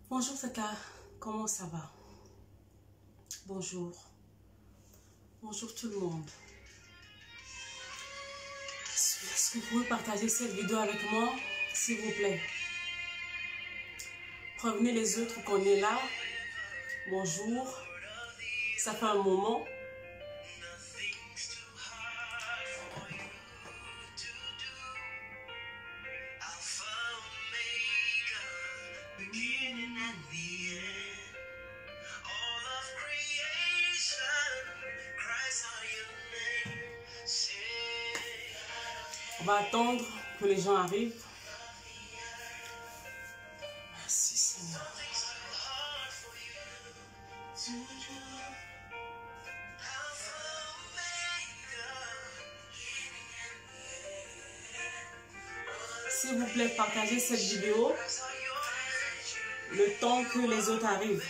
Bonjour Tata, comment ça va? Bonjour. Bonjour tout le monde. Est-ce que vous pouvez partager cette vidéo avec moi, s'il vous plaît? Prévenez les autres qu'on est là. Bonjour. Ça fait un moment. On va attendre que les gens arrivent. Merci Seigneur. S'il vous plaît, partagez cette vidéo le temps que les autres arrivent.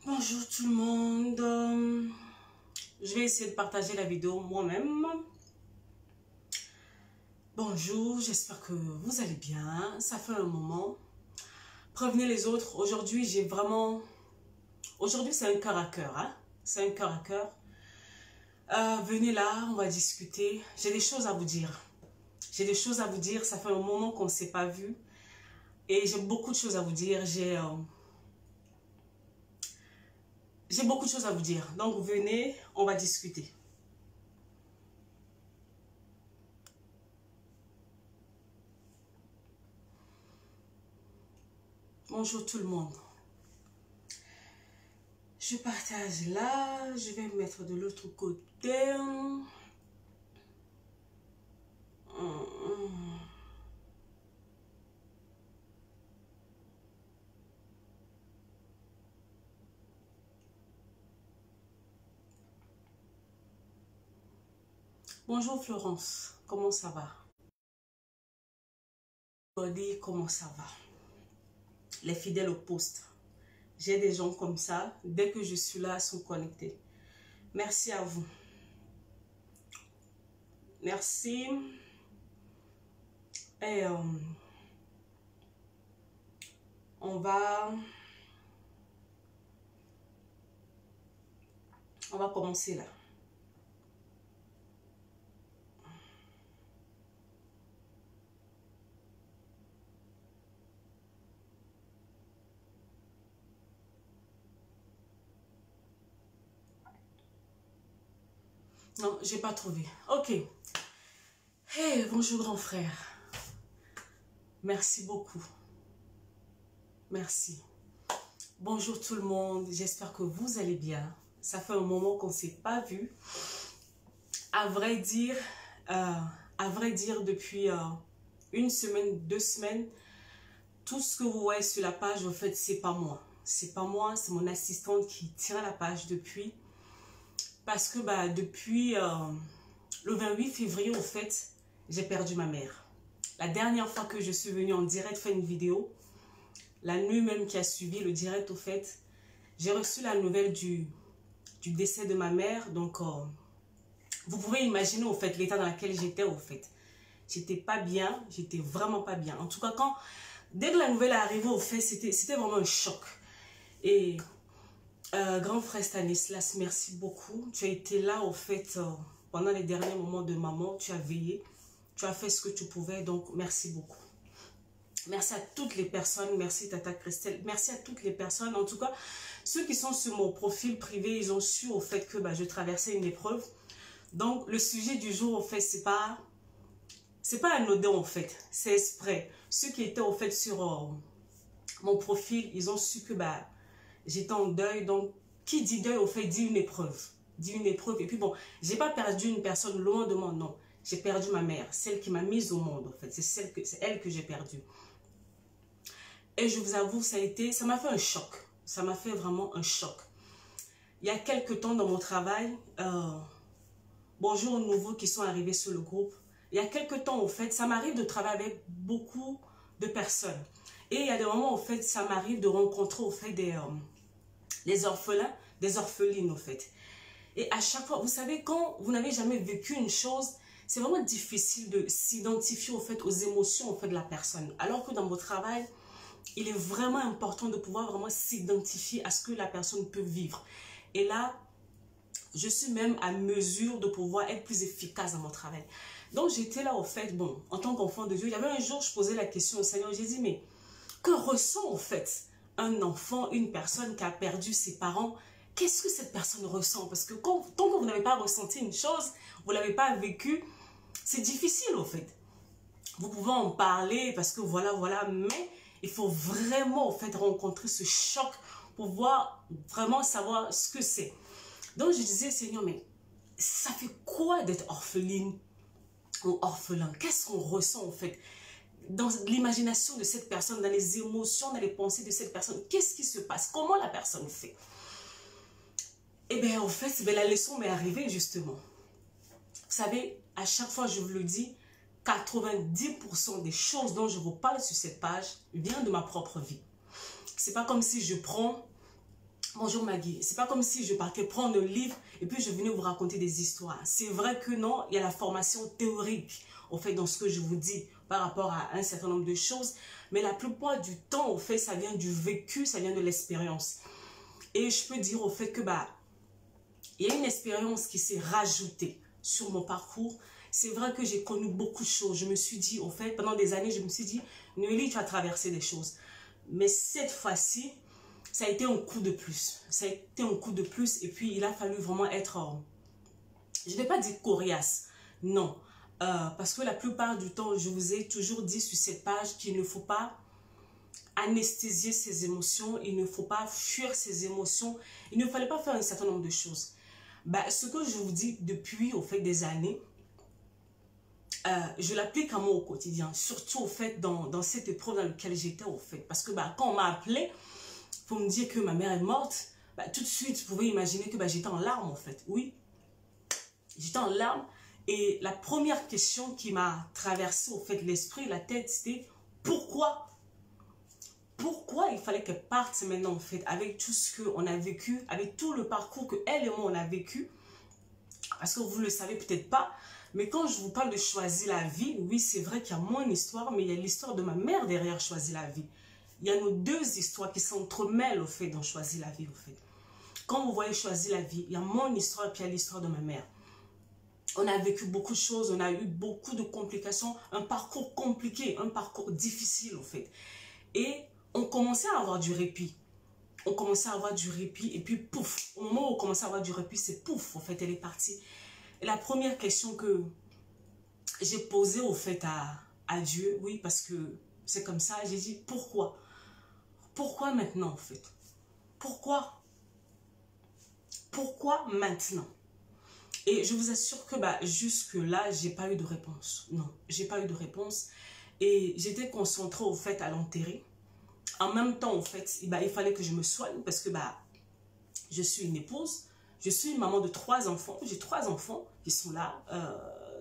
Bonjour tout le monde. Je vais essayer de partager la vidéo moi-même. Bonjour, j'espère que vous allez bien. Ça fait un moment. Prévenez les autres. Aujourd'hui, j'ai vraiment... Aujourd'hui, c'est un cœur à cœur. Hein? C'est un cœur à cœur. Venez là, on va discuter. J'ai des choses à vous dire. J'ai des choses à vous dire. Ça fait un moment qu'on ne s'est pas vu. Et j'ai beaucoup de choses à vous dire. J'ai beaucoup de choses à vous dire. Donc, venez, on va discuter. Bonjour tout le monde. Je partage là. Je vais me mettre de l'autre côté. Bonjour Florence, comment ça va? Body, comment ça va? Les fidèles au poste. J'ai des gens comme ça, dès que je suis là, ils sont connectés. Merci à vous. Merci. Et on va commencer là. Non, j'ai pas trouvé. Ok. Hey, bonjour grand frère. Merci beaucoup. Merci. Bonjour tout le monde. J'espère que vous allez bien. Ça fait un moment qu'on ne s'est pas vu. À vrai dire, depuis une semaine, 2 semaines, tout ce que vous voyez sur la page, en fait, c'est pas moi. C'est pas moi, c'est mon assistante qui tient la page depuis. Parce que depuis le 28 février, au fait, j'ai perdu ma mère. La dernière fois que je suis venue en direct faire une vidéo, la nuit même qui a suivi le direct, au fait, j'ai reçu la nouvelle du décès de ma mère. Donc, vous pouvez imaginer, au fait, l'état dans lequel j'étais, au fait. J'étais pas bien, j'étais vraiment pas bien. En tout cas, dès que la nouvelle est arrivée, au fait, c'était vraiment un choc. Et... grand frère Stanislas, merci beaucoup. Tu as été là, au fait, pendant les derniers moments de maman. Tu as veillé. Tu as fait ce que tu pouvais. Donc, merci beaucoup. Merci à toutes les personnes, merci Tata Christelle, merci à toutes les personnes. En tout cas, ceux qui sont sur mon profil privé, ils ont su au fait que je traversais une épreuve. Donc, le sujet du jour, au fait, c'est pas anodin, en fait. C'est exprès. Ceux qui étaient, au fait, sur mon profil, ils ont su que j'étais en deuil. Donc, qui dit deuil, au fait, dit une épreuve. Dit une épreuve. Et puis bon, j'ai pas perdu une personne loin de moi, non. J'ai perdu ma mère, celle qui m'a mise au monde, en fait. C'est elle que j'ai perdue. Et je vous avoue, ça m'a fait un choc. Ça m'a fait vraiment un choc. Il y a quelques temps dans mon travail, bonjour aux nouveaux qui sont arrivés sur le groupe. Il y a quelques temps, au fait, ça m'arrive de travailler avec beaucoup de personnes. Et il y a des moments, au fait, ça m'arrive de rencontrer, au fait, des orphelins, des orphelines, au fait. Et à chaque fois, vous savez, quand vous n'avez jamais vécu une chose, c'est vraiment difficile de s'identifier, au fait, aux émotions, au fait, de la personne. Alors que dans votre travail, il est vraiment important de pouvoir vraiment s'identifier à ce que la personne peut vivre. Et là, je suis même à mesure de pouvoir être plus efficace dans mon travail. Donc, j'étais là, au fait, bon, en tant qu'enfant de Dieu, il y avait un jour, je posais la question au Seigneur, j'ai dit, mais que ressent, au fait, un enfant, une personne qui a perdu ses parents? Qu'est-ce que cette personne ressent? Parce que tant que vous n'avez pas ressenti une chose, vous ne l'avez pas vécu, c'est difficile, au fait. Vous pouvez en parler parce que voilà, mais il faut vraiment, au fait, rencontrer ce choc pour vraiment savoir ce que c'est. Donc, je disais, Seigneur, mais ça fait quoi d'être orpheline ou orphelin? Qu'est-ce qu'on ressent, en fait, dans l'imagination de cette personne, dans les émotions, dans les pensées de cette personne? Qu'est-ce qui se passe? Comment la personne fait? Eh bien, en fait, la leçon m'est arrivée, justement. Vous savez, à chaque fois, je vous le dis, 90% des choses dont je vous parle sur cette page viennent de ma propre vie. C'est pas comme si je prends... Bonjour Maggie. C'est pas comme si je partais prendre un livre et puis je venais vous raconter des histoires. C'est vrai que non, il y a la formation théorique, au fait, dans ce que je vous dis par rapport à un certain nombre de choses. Mais la plupart du temps, au fait, ça vient du vécu, ça vient de l'expérience. Et je peux dire au fait que il y a une expérience qui s'est rajoutée sur mon parcours. C'est vrai que j'ai connu beaucoup de choses. Je me suis dit, au fait, pendant des années, je me suis dit, Noélie, tu as traversé des choses. Mais cette fois-ci, ça a été un coup de plus. Ça a été un coup de plus. Et puis, il a fallu vraiment être, je ne vais pas dire coriace. Non. Parce que la plupart du temps, je vous ai toujours dit sur cette page qu'il ne faut pas anesthésier ses émotions. Il ne faut pas fuir ses émotions. Il ne fallait pas faire un certain nombre de choses. Ce que je vous dis depuis, au fait, des années, je l'applique à moi au quotidien. Surtout, au fait, dans cette épreuve dans laquelle j'étais, au fait. Parce que quand on m'a appelé pour me dire que ma mère est morte, tout de suite, vous pouvez imaginer que j'étais en larmes, en fait. Oui, j'étais en larmes. Et la première question qui m'a traversé, au fait, l'esprit, la tête, c'était pourquoi? Pourquoi il fallait qu'elle parte maintenant, en fait, avec tout ce qu'on a vécu, avec tout le parcours que elle et moi, on a vécu? Parce que vous ne le savez peut-être pas, mais quand je vous parle de Choisir la vie, oui, c'est vrai qu'il y a mon histoire, mais il y a l'histoire de ma mère derrière Choisir la vie. Il y a nos deux histoires qui s'entremêlent, au fait, dans Choisir la vie, au fait. Quand vous voyez Choisir la vie, il y a mon histoire et puis il y a l'histoire de ma mère. On a vécu beaucoup de choses, on a eu beaucoup de complications, un parcours compliqué, un parcours difficile, au fait. Et on commençait à avoir du répit. On commençait à avoir du répit et puis pouf, au moment où on commençait à avoir du répit, c'est pouf, au fait, elle est partie. Et la première question que j'ai posée, au fait, à Dieu, oui, parce que c'est comme ça, j'ai dit, pourquoi? Pourquoi maintenant, en fait? Pourquoi? Pourquoi maintenant? Et je vous assure que jusque-là, j'ai pas eu de réponse. Non, j'ai pas eu de réponse. Et j'étais concentrée, au fait, à l'enterrer. En même temps, en fait, il fallait que je me soigne parce que je suis une épouse, je suis une maman de 3 enfants, j'ai 3 enfants qui sont là.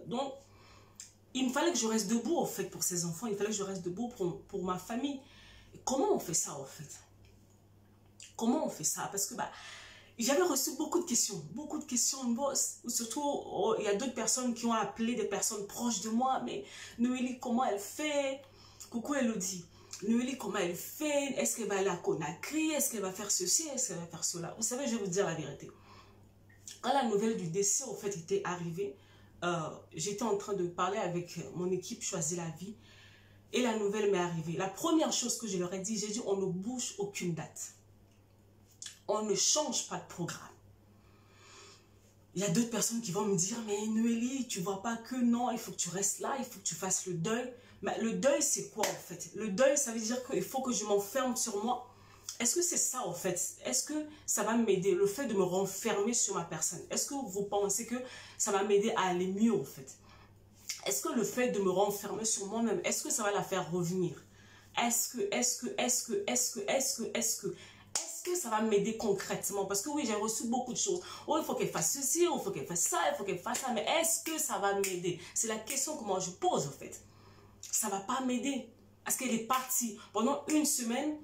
Donc, il me fallait que je reste debout, en fait, pour ces enfants. Il fallait que je reste debout pour ma famille. Et comment on fait ça, en fait? Comment on fait ça? Parce que j'avais reçu beaucoup de questions, boss. Surtout, il y a d'autres personnes qui ont appelé des personnes proches de moi. Mais Noélie, comment elle fait? Coucou Elodie. Noélie, comment elle fait? Est-ce qu'elle va aller à Conakry? Est-ce qu'elle va faire ceci? Est-ce qu'elle va faire cela? Vous savez, je vais vous dire la vérité. Quand la nouvelle du décès, en fait, était arrivée, j'étais en train de parler avec mon équipe Choisir la vie. et la nouvelle m'est arrivée. La première chose que je leur ai dit, j'ai dit, on ne bouge aucune date. On ne change pas de programme. Il y a d'autres personnes qui vont me dire, mais Noélie, tu vois pas que non, il faut que tu restes là, il faut que tu fasses le deuil. Mais le deuil, c'est quoi en fait? Le deuil, ça veut dire qu'il faut que je m'enferme sur moi. Est-ce que c'est ça en fait? Est-ce que ça va m'aider, le fait de me renfermer sur ma personne? Est-ce que vous pensez que ça va m'aider à aller mieux en fait? Est-ce que le fait de me renfermer sur moi-même, est-ce que ça va la faire revenir? Est-ce que ça va m'aider concrètement? Parce que oui, j'ai reçu beaucoup de choses. Oh, il faut qu'elle fasse ceci, il faut qu'elle fasse ça, il faut qu'elle fasse ça. Mais est-ce que ça va m'aider? C'est la question que moi je pose en fait. Ça ne va pas m'aider. Parce qu'elle est partie pendant une semaine.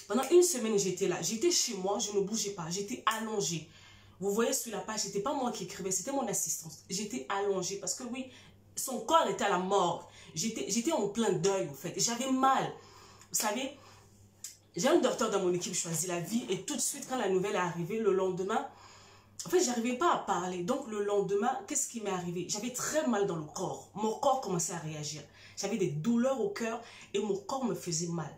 Pendant une semaine, j'étais là. J'étais chez moi, je ne bougeais pas. J'étais allongée. Vous voyez sur la page, ce n'était pas moi qui écrivais, c'était mon assistante. J'étais allongée parce que oui, son corps était à la mort. J'étais en plein deuil, en fait. J'avais mal. Vous savez, j'ai un docteur dans mon équipe Choisis la vie et tout de suite, quand la nouvelle est arrivée, le lendemain, en fait, je n'arrivais pas à parler. Donc, le lendemain, qu'est-ce qui m'est arrivé? J'avais très mal dans le corps. Mon corps commençait à réagir. J'avais des douleurs au cœur et mon corps me faisait mal.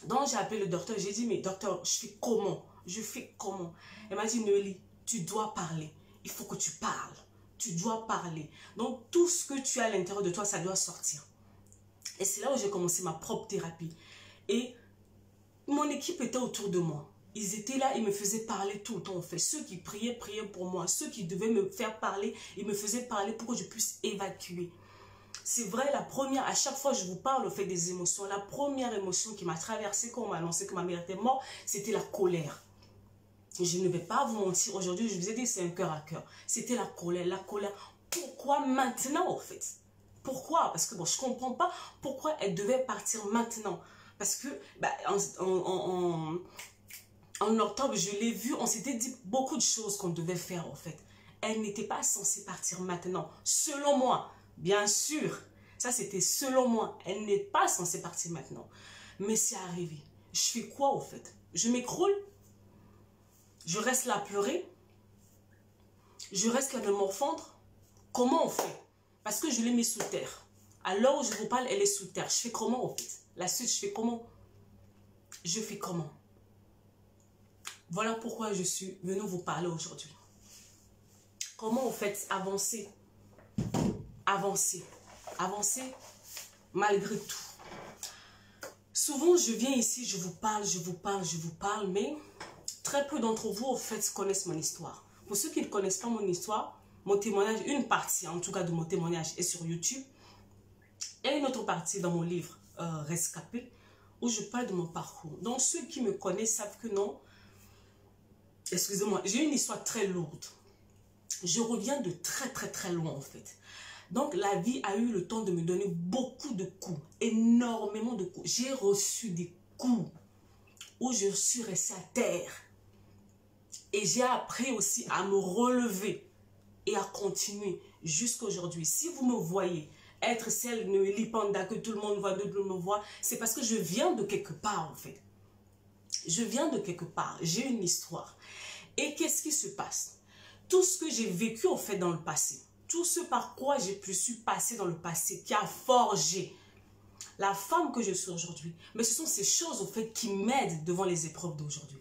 Donc, j'ai appelé le docteur. J'ai dit, mais docteur, je fais comment? Je fais comment? Elle m'a dit, Noélie, tu dois parler. Il faut que tu parles. Tu dois parler. Donc, tout ce que tu as à l'intérieur de toi, ça doit sortir. Et c'est là où j'ai commencé ma propre thérapie. Et mon équipe était autour de moi. Ils étaient là, ils me faisaient parler tout le temps en fait. Ceux qui priaient, priaient pour moi. Ceux qui devaient me faire parler, ils me faisaient parler pour que je puisse évacuer. C'est vrai, la première, à chaque fois je vous parle au fait des émotions, la première émotion qui m'a traversée quand on m'a annoncé que ma mère était morte, c'était la colère. Je ne vais pas vous mentir, aujourd'hui je vous ai dit c'est un cœur à cœur. C'était la colère, la colère. Pourquoi maintenant en fait? Pourquoi? Parce que bon, je ne comprends pas pourquoi elle devait partir maintenant. Parce que bah, en octobre, je l'ai vu, on s'était dit beaucoup de choses qu'on devait faire en fait. Elle n'était pas censée partir maintenant, selon moi. Bien sûr, ça c'était selon moi. Elle n'est pas censée partir maintenant. Mais c'est arrivé. Je fais quoi en fait? Je m'écroule? Je reste là à pleurer? Je reste là de morfondre? Comment on fait? Parce que je l'ai mis sous terre. À l'heure où je vous parle, elle est sous terre. Je fais comment en fait? La suite, je fais comment? Je fais comment? Voilà pourquoi je suis venue vous parler aujourd'hui. Comment en fait avancer? Avancer. Avancer malgré tout. Souvent, je viens ici, je vous parle, mais très peu d'entre vous, en fait, connaissent mon histoire. Pour ceux qui ne connaissent pas mon histoire, mon témoignage, une partie en tout cas de mon témoignage est sur YouTube. Et une autre partie dans mon livre Rescapé, où je parle de mon parcours. Donc, ceux qui me connaissent savent que non, excusez-moi, j'ai une histoire très lourde. Je reviens de très loin en fait. Donc la vie a eu le temps de me donner beaucoup de coups, énormément de coups. J'ai reçu des coups où je suis restée à terre. Et j'ai appris aussi à me relever et à continuer jusqu'à aujourd'hui. Si vous me voyez être celle Noélie Panda que tout le monde voit, me voit, c'est parce que je viens de quelque part en fait. Je viens de quelque part, j'ai une histoire. Et qu'est-ce qui se passe? Tout ce que j'ai vécu en fait dans le passé, tout ce par quoi j'ai pu passer dans le passé, qui a forgé la femme que je suis aujourd'hui. Mais ce sont ces choses en fait qui m'aident devant les épreuves d'aujourd'hui.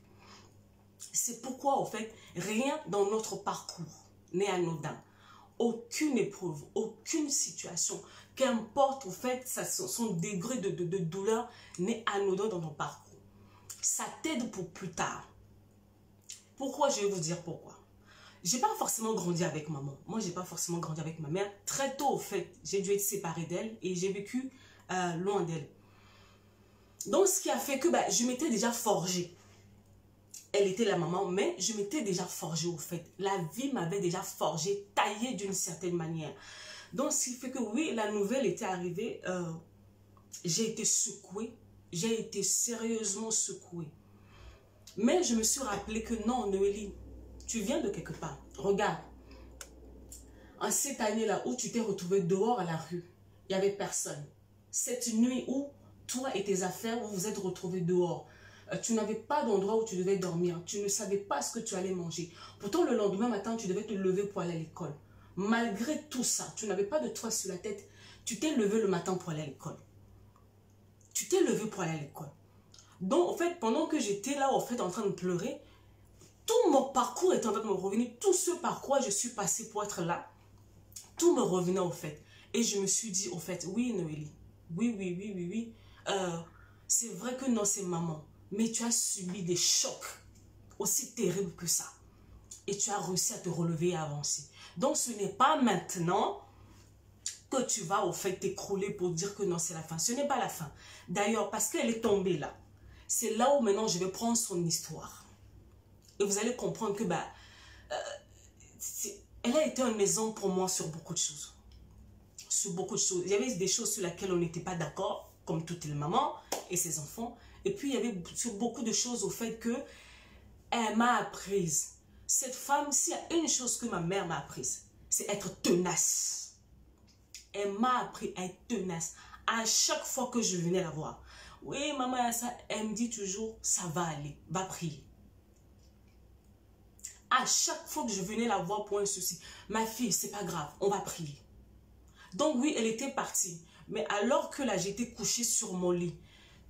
C'est pourquoi en fait, rien dans notre parcours n'est anodin. Aucune épreuve, aucune situation, qu'importe en fait son degré de douleur, n'est anodin dans nos parcours. Ça t'aide pour plus tard. Pourquoi? Je vais vous dire pourquoi. J'ai pas forcément grandi avec maman. Moi, j'ai pas forcément grandi avec ma mère. Très tôt, en fait, j'ai dû être séparée d'elle et j'ai vécu loin d'elle. Donc, ce qui a fait que je m'étais déjà forgée. Elle était la maman, mais je m'étais déjà forgée, au fait. La vie m'avait déjà forgée, taillée d'une certaine manière. Donc, ce qui fait que, oui, la nouvelle était arrivée. J'ai été secouée. J'ai été sérieusement secouée. Mais je me suis rappelé que non, Noélie, tu viens de quelque part. Regarde, en cette année-là où tu t'es retrouvée dehors à la rue, il n'y avait personne. Cette nuit où toi et tes affaires, vous vous êtes retrouvés dehors, tu n'avais pas d'endroit où tu devais dormir. Tu ne savais pas ce que tu allais manger. Pourtant, le lendemain matin, tu devais te lever pour aller à l'école. Malgré tout ça, tu n'avais pas de toit sur la tête. Tu t'es levé le matin pour aller à l'école. Tu t'es levé pour aller à l'école. Donc, en fait, pendant que j'étais là, en fait, en train de pleurer, tout mon parcours est en train de me revenir. Tout ce par quoi je suis passée pour être là, tout me revenait, en fait. Et je me suis dit, en fait, oui, Noélie, oui. C'est vrai que non, c'est maman. Mais tu as subi des chocs aussi terribles que ça. Et tu as réussi à te relever et à avancer. Donc, ce n'est pas maintenant que tu vas, au fait, t'écrouler pour dire que non, c'est la fin. Ce n'est pas la fin. D'ailleurs, parce qu'elle est tombée là, c'est là où maintenant je vais prendre son histoire. Et vous allez comprendre que, elle a été un exemple pour moi sur beaucoup de choses. Sur beaucoup de choses. Il y avait des choses sur lesquelles on n'était pas d'accord, comme toutes les mamans et ses enfants. Et puis, il y avait sur beaucoup de choses au fait que elle m'a apprise. Cette femme, s'il y a une chose que ma mère m'a apprise, c'est être tenace. Elle m'a appris à être tenace. À chaque fois que je venais la voir, oui, maman, ça, elle me dit toujours, ça va aller, va prier. À chaque fois que je venais la voir pour un souci, ma fille, c'est pas grave, on va prier. Donc oui, elle était partie. Mais alors que là, j'étais couchée sur mon lit,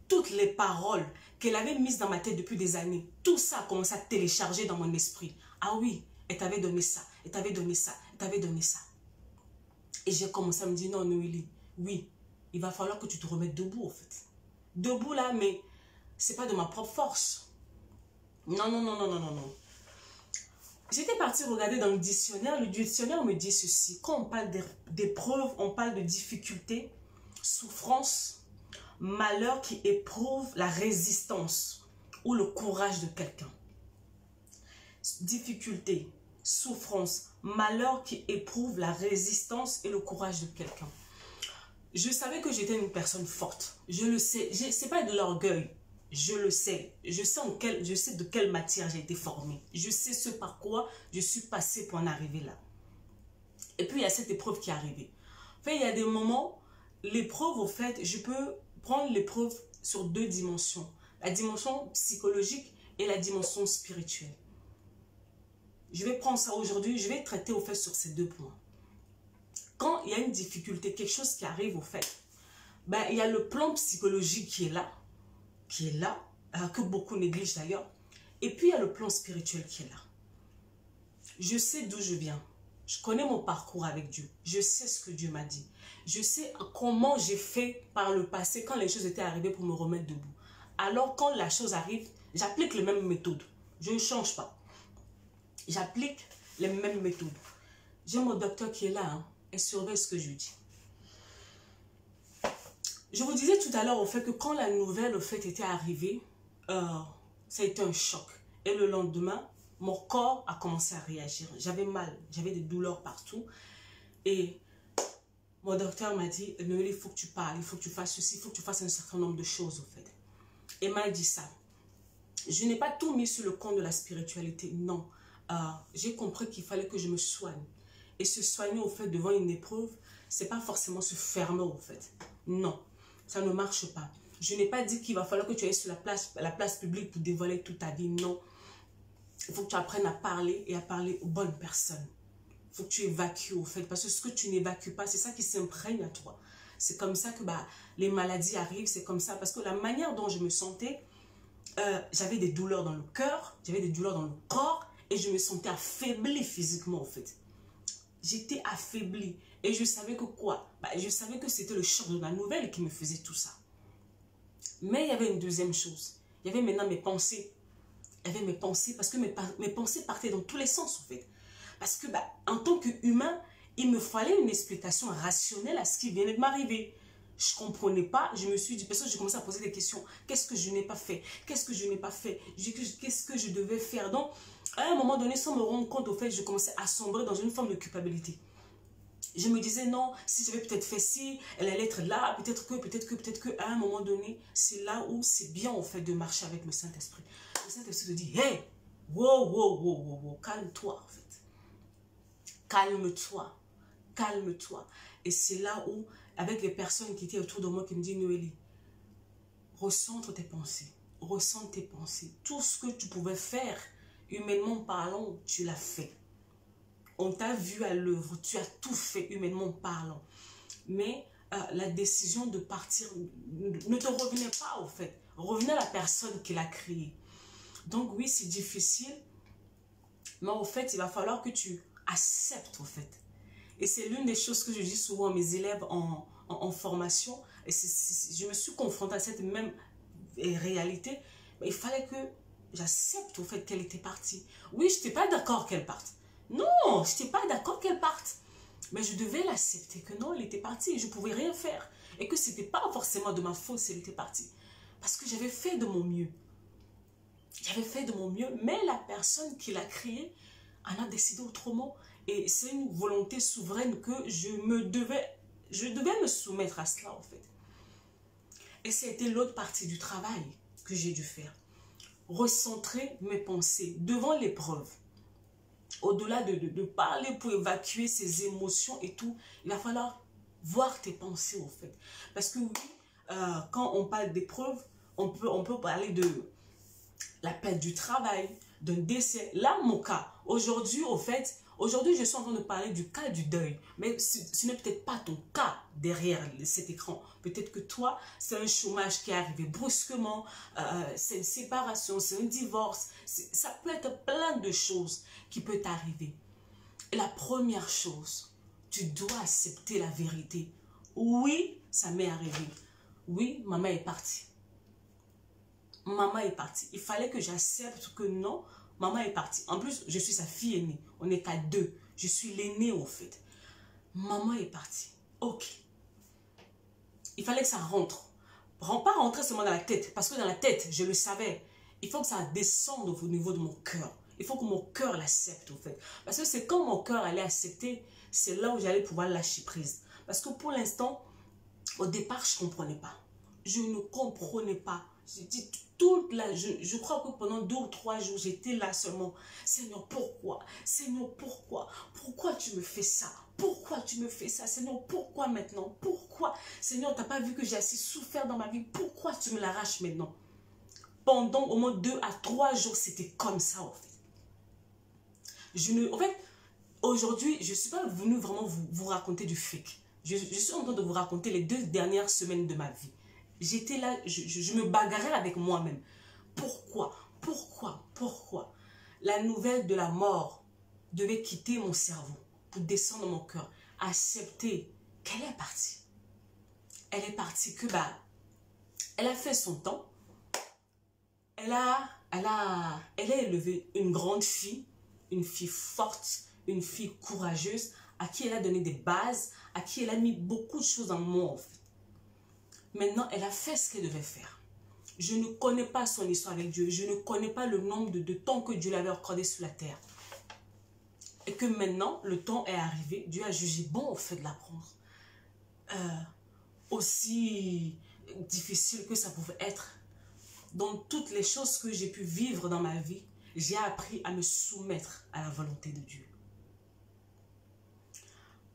toutes les paroles qu'elle avait mises dans ma tête depuis des années, tout ça a commencé à télécharger dans mon esprit. Ah oui, elle t'avait donné ça, elle t'avait donné ça, elle t'avait donné ça. Et j'ai commencé à me dire, non, Noélie, oui, il va falloir que tu te remettes debout, en fait. Debout là, mais c'est pas de ma propre force. Non. J'étais partie regarder dans le dictionnaire me dit ceci. Quand on parle d'épreuves, on parle de difficultés, souffrance, malheur qui éprouve la résistance ou le courage de quelqu'un. Difficulté, souffrance, malheur qui éprouve la résistance et le courage de quelqu'un. Je savais que j'étais une personne forte. Je le sais. C'est pas de l'orgueil. Je le sais. Je sais de quelle matière j'ai été formée. Je sais ce par quoi je suis passée pour en arriver là. Et puis, il y a cette épreuve qui est arrivée. En fait, il y a des moments, l'épreuve, au fait, je peux prendre l'épreuve sur deux dimensions. La dimension psychologique et la dimension spirituelle. Je vais prendre ça aujourd'hui, je vais traiter, au fait, sur ces deux points. Quand il y a une difficulté, quelque chose qui arrive, au fait, il y a le plan psychologique qui est là, que beaucoup négligent d'ailleurs. Et puis, il y a le plan spirituel qui est là. Je sais d'où je viens. Je connais mon parcours avec Dieu. Je sais ce que Dieu m'a dit. Je sais comment j'ai fait par le passé quand les choses étaient arrivées pour me remettre debout. Alors, quand la chose arrive, j'applique les mêmes méthodes. Je ne change pas. J'applique les mêmes méthodes. J'ai mon docteur qui est là, et surveille ce que je dis. Je vous disais tout à l'heure au fait que quand la nouvelle au fait était arrivée, ça a été un choc. Et le lendemain, mon corps a commencé à réagir. J'avais mal, j'avais des douleurs partout. Et mon docteur m'a dit, Noélie, il faut que tu parles, il faut que tu fasses ceci, il faut que tu fasses un certain nombre de choses au fait. Et m'a dit ça. Je n'ai pas tout mis sur le compte de la spiritualité, non. J'ai compris qu'il fallait que je me soigne. Et se soigner au fait devant une épreuve, c'est pas forcément se fermer au fait. Non. Ça ne marche pas. Je n'ai pas dit qu'il va falloir que tu ailles sur la place publique pour dévoiler toute ta vie. Non. Il faut que tu apprennes à parler et à parler aux bonnes personnes. Il faut que tu évacues au fait. Parce que ce que tu n'évacues pas, c'est ça qui s'imprègne à toi. C'est comme ça que les maladies arrivent. C'est comme ça. Parce que la manière dont je me sentais, j'avais des douleurs dans le cœur, j'avais des douleurs dans le corps et je me sentais affaiblie physiquement au fait. J'étais affaiblie. Et je savais que quoi? Je savais que c'était le choc de la nouvelle qui me faisait tout ça. Mais il y avait une deuxième chose. Il y avait maintenant mes pensées. Il y avait mes pensées parce que mes pensées partaient dans tous les sens en fait. Parce que en tant qu'humain, il me fallait une explication rationnelle à ce qui venait de m'arriver. Je ne comprenais pas. Je me suis dit, parce que j'ai commencé à poser des questions. Qu'est-ce que je n'ai pas fait? Qu'est-ce que je n'ai pas fait? Qu'est-ce que je devais faire? Donc, à un moment donné, sans me rendre compte, au fait, je commençais à sombrer dans une forme de culpabilité. Je me disais, non, si j'avais peut-être fait ci, elle allait être là, peut-être que, à un moment donné, c'est là où c'est bien, en fait, de marcher avec le Saint-Esprit. Le Saint-Esprit te dit, hey, wow, calme-toi, en fait. Calme-toi, calme-toi. Et c'est là où, avec les personnes qui étaient autour de moi, qui me disent, Noélie, recentre tes pensées, ressens tes pensées. Tout ce que tu pouvais faire, humainement parlant, tu l'as fait. On t'a vu à l'œuvre, tu as tout fait humainement parlant. Mais la décision de partir ne te revenait pas, au fait. Revenait à la personne qui l'a créé. Donc oui, c'est difficile. Mais au fait, il va falloir que tu acceptes, au fait. Et c'est l'une des choses que je dis souvent à mes élèves en formation. Et je me suis confrontée à cette même réalité. Mais il fallait que j'accepte au fait qu'elle était partie. Oui, je n'étais pas d'accord qu'elle parte. Non, je n'étais pas d'accord qu'elle parte. Mais je devais l'accepter que non, elle était partie. Je ne pouvais rien faire. Et que ce n'était pas forcément de ma faute si elle était partie. Parce que j'avais fait de mon mieux. J'avais fait de mon mieux. Mais la personne qui l'a créée en a décidé autrement. Et c'est une volonté souveraine que je devais me soumettre à cela en fait. Et c'était l'autre partie du travail que j'ai dû faire. Recentrer mes pensées devant l'épreuve. Au-delà de parler pour évacuer ses émotions et tout, il va falloir voir tes pensées en fait. Parce que oui, quand on parle d'épreuve, on peut parler de la perte du travail, d'un décès. Là, mon cas, aujourd'hui, au fait, aujourd'hui, je suis en train de parler du cas du deuil. Mais ce n'est peut-être pas ton cas derrière cet écran. Peut-être que toi, c'est un chômage qui est arrivé brusquement, c'est une séparation, c'est un divorce. Ça peut être plein de choses qui peuvent t'arriver. Et la première chose, tu dois accepter la vérité. Oui, ça m'est arrivé. Oui, maman est partie. Maman est partie. Il fallait que j'accepte que non, maman est partie. En plus, je suis sa fille aînée. On n'est qu'à deux. Je suis l'aînée au fait. Maman est partie. Ok. Il fallait que ça rentre. Pas rentrer seulement dans la tête. Parce que dans la tête, je le savais. Il faut que ça descende au niveau de mon cœur. Il faut que mon cœur l'accepte au fait. Parce que c'est quand mon cœur allait accepter, c'est là où j'allais pouvoir lâcher prise. Parce que pour l'instant, au départ, je ne comprenais pas. Je ne comprenais pas. Je crois que pendant 2 ou 3 jours, j'étais là seulement. Seigneur, pourquoi? Seigneur, pourquoi? Pourquoi tu me fais ça? Pourquoi tu me fais ça? Seigneur, pourquoi maintenant? Pourquoi? Seigneur, tu n'as pas vu que j'ai assez souffert dans ma vie? Pourquoi tu me l'arraches maintenant? Pendant au moins 2 à 3 jours, c'était comme ça en fait. En fait, aujourd'hui, je ne suis pas venue vraiment vous raconter du fake. Je suis en train de vous raconter les 2 dernières semaines de ma vie. J'étais là, je me bagarrais avec moi-même. Pourquoi? La nouvelle de la mort devait quitter mon cerveau pour descendre dans mon cœur. Accepter qu'elle est partie. Elle est partie que, elle a fait son temps. Elle a élevé une grande fille, une fille forte, une fille courageuse, à qui elle a donné des bases, à qui elle a mis beaucoup de choses en moi en fait. Maintenant, elle a fait ce qu'elle devait faire. Je ne connais pas son histoire avec Dieu. Je ne connais pas le nombre de temps que Dieu l'avait accordé sur la terre. Et que maintenant, le temps est arrivé. Dieu a jugé bon au fait de l'apprendre. Aussi difficile que ça pouvait être. Dans toutes les choses que j'ai pu vivre dans ma vie, j'ai appris à me soumettre à la volonté de Dieu.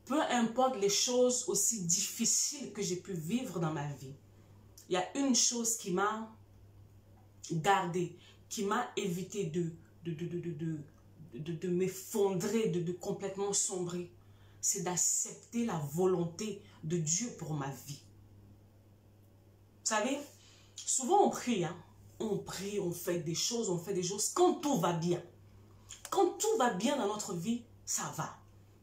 Peu importe les choses aussi difficiles que j'ai pu vivre dans ma vie, il y a une chose qui m'a gardé, qui m'a évité de m'effondrer, de complètement sombrer. C'est d'accepter la volonté de Dieu pour ma vie. Vous savez, souvent on prie, hein? On prie, on fait des choses quand tout va bien. Quand tout va bien dans notre vie, ça va.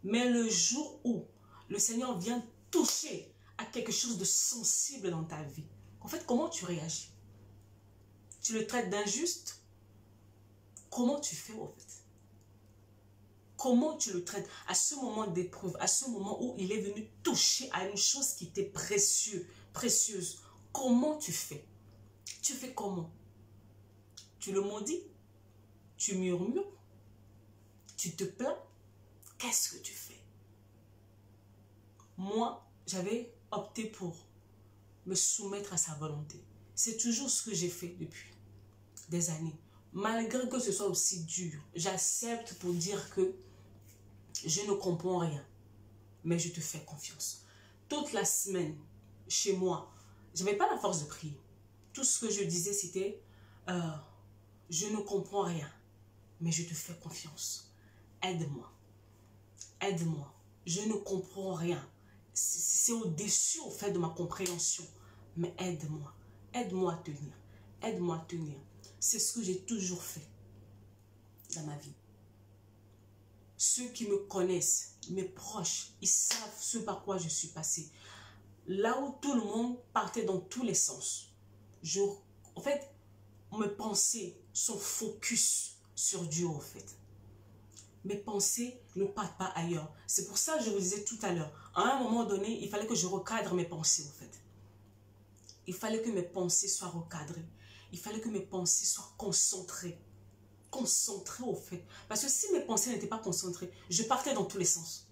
Mais le jour où le Seigneur vient toucher à quelque chose de sensible dans ta vie, en fait, comment tu réagis? Tu le traites d'injuste? Comment tu fais en fait? Comment tu le traites à ce moment d'épreuve, à ce moment où il est venu toucher à une chose qui était précieuse? Comment tu fais? Tu fais comment? Tu le maudis? Tu murmures? Tu te plains? Qu'est-ce que tu fais? Moi, j'avais opté pour me soumettre à sa volonté. C'est toujours ce que j'ai fait depuis des années. Malgré que ce soit aussi dur, j'accepte pour dire que je ne comprends rien, mais je te fais confiance. Toute la semaine, chez moi, je n'avais pas la force de prier. Tout ce que je disais, c'était je ne comprends rien, mais je te fais confiance. Aide-moi. Aide-moi. Je ne comprends rien. c'est au-dessus, au fait, de ma compréhension. Mais aide-moi. Aide-moi à tenir. Aide-moi à tenir. C'est ce que j'ai toujours fait dans ma vie. Ceux qui me connaissent, mes proches, ils savent ce par quoi je suis passée. Là où tout le monde partait dans tous les sens. En fait, mes pensées sont focus sur Dieu, en fait. Mes pensées ne partent pas ailleurs. C'est pour ça que je vous disais tout à l'heure. À un moment donné, il fallait que je recadre mes pensées, en fait. Il fallait que mes pensées soient recadrées. Il fallait que mes pensées soient concentrées. Concentrées, au fait. Parce que si mes pensées n'étaient pas concentrées, je partais dans tous les sens.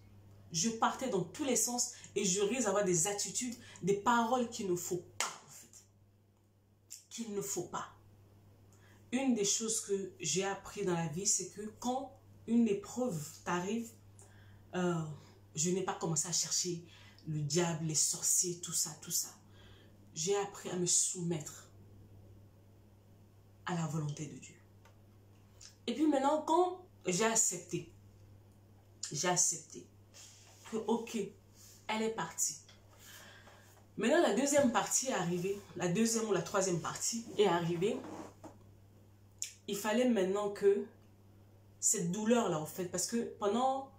Je partais dans tous les sens et je risque d'avoir des attitudes, des paroles qu'il ne faut pas, en fait. Qu'il ne faut pas. Une des choses que j'ai appris dans la vie, c'est que quand une épreuve t'arrive, je n'ai pas commencé à chercher le diable, les sorciers, tout ça, tout ça. J'ai appris à me soumettre à la volonté de Dieu. Et puis maintenant, quand j'ai accepté que, ok, elle est partie. Maintenant, la deuxième partie est arrivée, la deuxième ou la troisième partie est arrivée. Il fallait maintenant que cette douleur-là, en fait, parce que pendant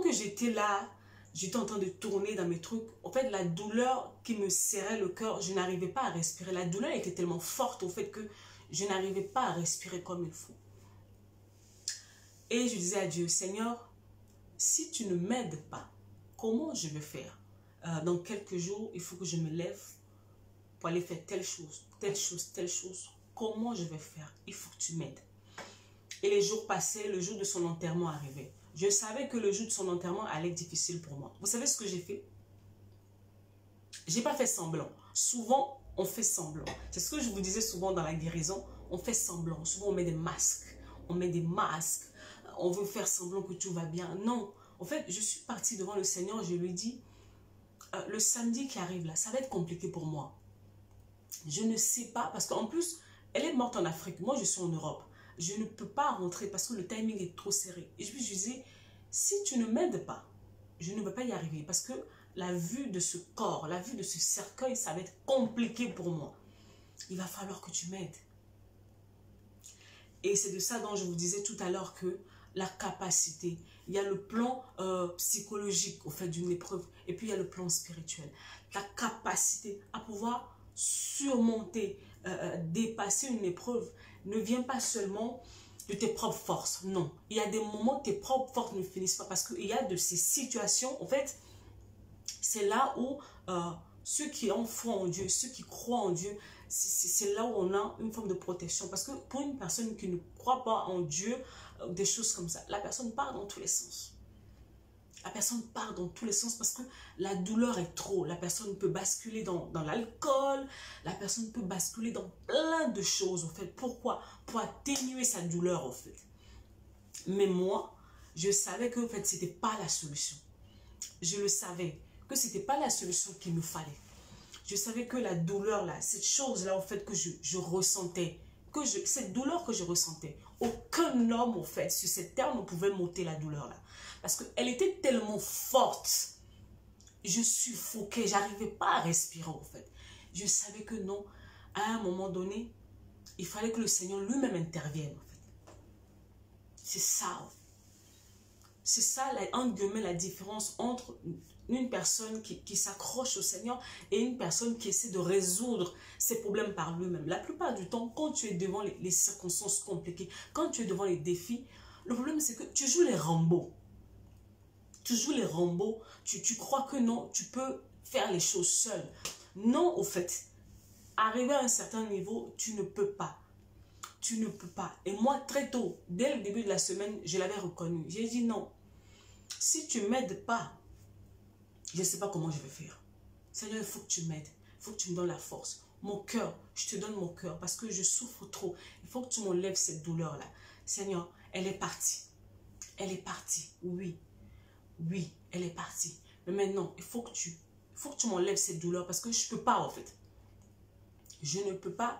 que j'étais là, j'étais en train de tourner dans mes trucs, en fait, la douleur qui me serrait le cœur, je n'arrivais pas à respirer. La douleur était tellement forte, au fait, que je n'arrivais pas à respirer comme il faut. Et je disais à Dieu, Seigneur, si tu ne m'aides pas, comment je vais faire? Dans quelques jours, il faut que je me lève pour aller faire telle chose, telle chose, telle chose. Comment je vais faire? Il faut que tu m'aides. Et les jours passaient, le jour de son enterrement arrivait. Je savais que le jour de son enterrement allait être difficile pour moi. Vous savez ce que j'ai fait? J'ai pas fait semblant. Souvent, on fait semblant. C'est ce que je vous disais souvent dans la guérison. On fait semblant. Souvent, on met des masques. On met des masques. On veut faire semblant que tout va bien. Non. En fait, je suis partie devant le Seigneur. Je lui ai dit, le samedi qui arrive là, ça va être compliqué pour moi. Je ne sais pas. Parce qu'en plus, elle est morte en Afrique. Moi, je suis en Europe. Je ne peux pas rentrer parce que le timing est trop serré. Et je lui disais, si tu ne m'aides pas, je ne vais pas y arriver. Parce que la vue de ce corps, la vue de ce cercueil, ça va être compliqué pour moi. Il va falloir que tu m'aides. Et c'est de ça dont je vous disais tout à l'heure que la capacité, il y a le plan psychologique au fait d'une épreuve et puis il y a le plan spirituel. La capacité à pouvoir surmonter, dépasser une épreuve ne vient pas seulement de tes propres forces, non. Il y a des moments où tes propres forces ne finissent pas parce qu'il y a de ces situations, en fait, c'est là où ceux qui ont foi en Dieu, ceux qui croient en Dieu, c'est là où on a une forme de protection. Parce que pour une personne qui ne croit pas en Dieu, des choses comme ça, la personne part dans tous les sens. La personne part dans tous les sens parce que la douleur est trop. La personne peut basculer dans l'alcool. La personne peut basculer dans plein de choses, en fait. Pourquoi? Pour atténuer sa douleur, en fait. Mais moi, je savais que, en fait, ce n'était pas la solution. Je le savais que ce n'était pas la solution qu'il me fallait. Je savais que la douleur, là, cette chose-là, en fait, que je ressentais, cette douleur que je ressentais, aucun homme, en fait, sur cette terre ne pouvait m'ôter la douleur, là. Parce qu'elle était tellement forte. Je suffoquais, j'arrivais pas à respirer, en fait. Je savais que non, à un moment donné, il fallait que le Seigneur lui-même intervienne, en fait. C'est ça. C'est ça, entre guillemets, la différence entre une personne qui s'accroche au Seigneur et une personne qui essaie de résoudre ses problèmes par lui-même. La plupart du temps, quand tu es devant les circonstances compliquées, quand tu es devant les défis, le problème c'est que tu joues les Rambo. Tu joues les Rambo, tu crois que non, tu peux faire les choses seul. Non, au fait, arriver à un certain niveau, tu ne peux pas. Tu ne peux pas. Et moi, très tôt, dès le début de la semaine, je l'avais reconnu. J'ai dit non. Si tu ne m'aides pas, je ne sais pas comment je vais faire. Seigneur, il faut que tu m'aides. Il faut que tu me donnes la force. Mon cœur, je te donne mon cœur parce que je souffre trop. Il faut que tu m'enlèves cette douleur-là. Seigneur, elle est partie. Elle est partie. Oui. Oui, elle est partie. Mais maintenant, il faut que tu m'enlèves cette douleur parce que je ne peux pas, en fait. Je ne peux pas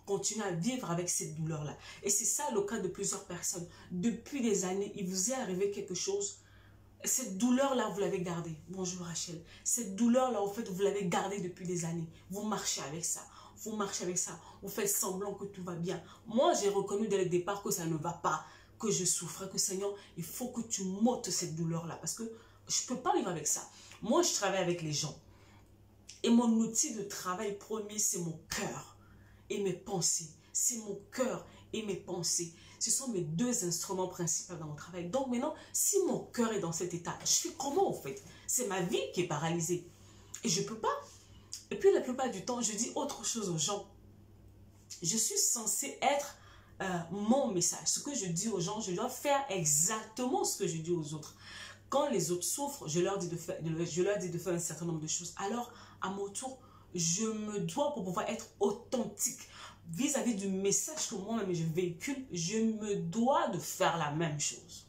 continuer à vivre avec cette douleur-là. Et c'est ça le cas de plusieurs personnes. Depuis des années, il vous est arrivé quelque chose. Cette douleur-là, vous l'avez gardée. Bonjour Rachel. Cette douleur-là, en fait, vous l'avez gardée depuis des années. Vous marchez avec ça. Vous marchez avec ça. Vous faites semblant que tout va bien. Moi, j'ai reconnu dès le départ que ça ne va pas, que je souffre, que Seigneur, il faut que tu m'ôtes cette douleur-là parce que je ne peux pas vivre avec ça. Moi, je travaille avec les gens. Et mon outil de travail premier, c'est mon cœur et mes pensées. C'est mon cœur et mes pensées. Ce sont mes deux instruments principaux dans mon travail. Donc maintenant, si mon cœur est dans cet état, je fais comment en fait? C'est ma vie qui est paralysée. Et je ne peux pas. Et puis la plupart du temps, je dis autre chose aux gens. Je suis censée être mon message. Ce que je dis aux gens, je dois faire exactement ce que je dis aux autres. Quand les autres souffrent, je leur dis de faire un certain nombre de choses. Alors, à mon tour, je me dois, pour pouvoir être authentique vis-à-vis du message que moi-même je véhicule, je me dois de faire la même chose.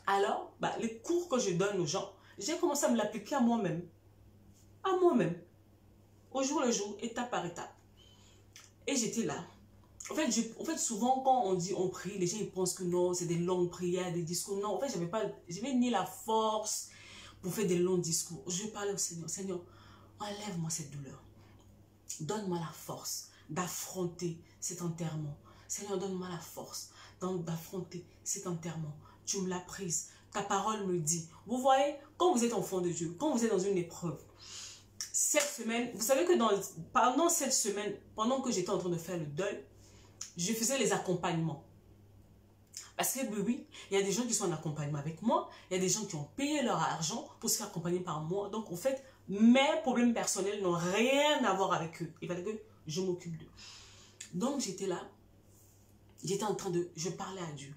Alors, les cours que je donne aux gens, j'ai commencé à me l'appliquer à moi-même. À moi-même. Au jour le jour, étape par étape. Et j'étais là. En fait, souvent, quand on prie, les gens ils pensent que non, c'est des longues prières, des discours. Non, en fait, j'avais ni la force pour faire des longs discours. Je parlais au Seigneur. Seigneur, enlève-moi cette douleur. Donne-moi la force d'affronter cet enterrement. Seigneur, donne-moi la force d'affronter cet enterrement. Tu me l'as prise. Ta parole me dit. Vous voyez, quand vous êtes enfant de Dieu, quand vous êtes dans une épreuve, cette semaine, vous savez que pendant cette semaine, pendant que j'étais en train de faire le deuil, je faisais les accompagnements. Parce que oui, il y a des gens qui sont en accompagnement avec moi, il y a des gens qui ont payé leur argent pour se faire accompagner par moi. Donc en fait, mes problèmes personnels n'ont rien à voir avec eux. Il fallait que je m'occupe d'eux. Donc j'étais là, j'étais en train de, je parlais à Dieu.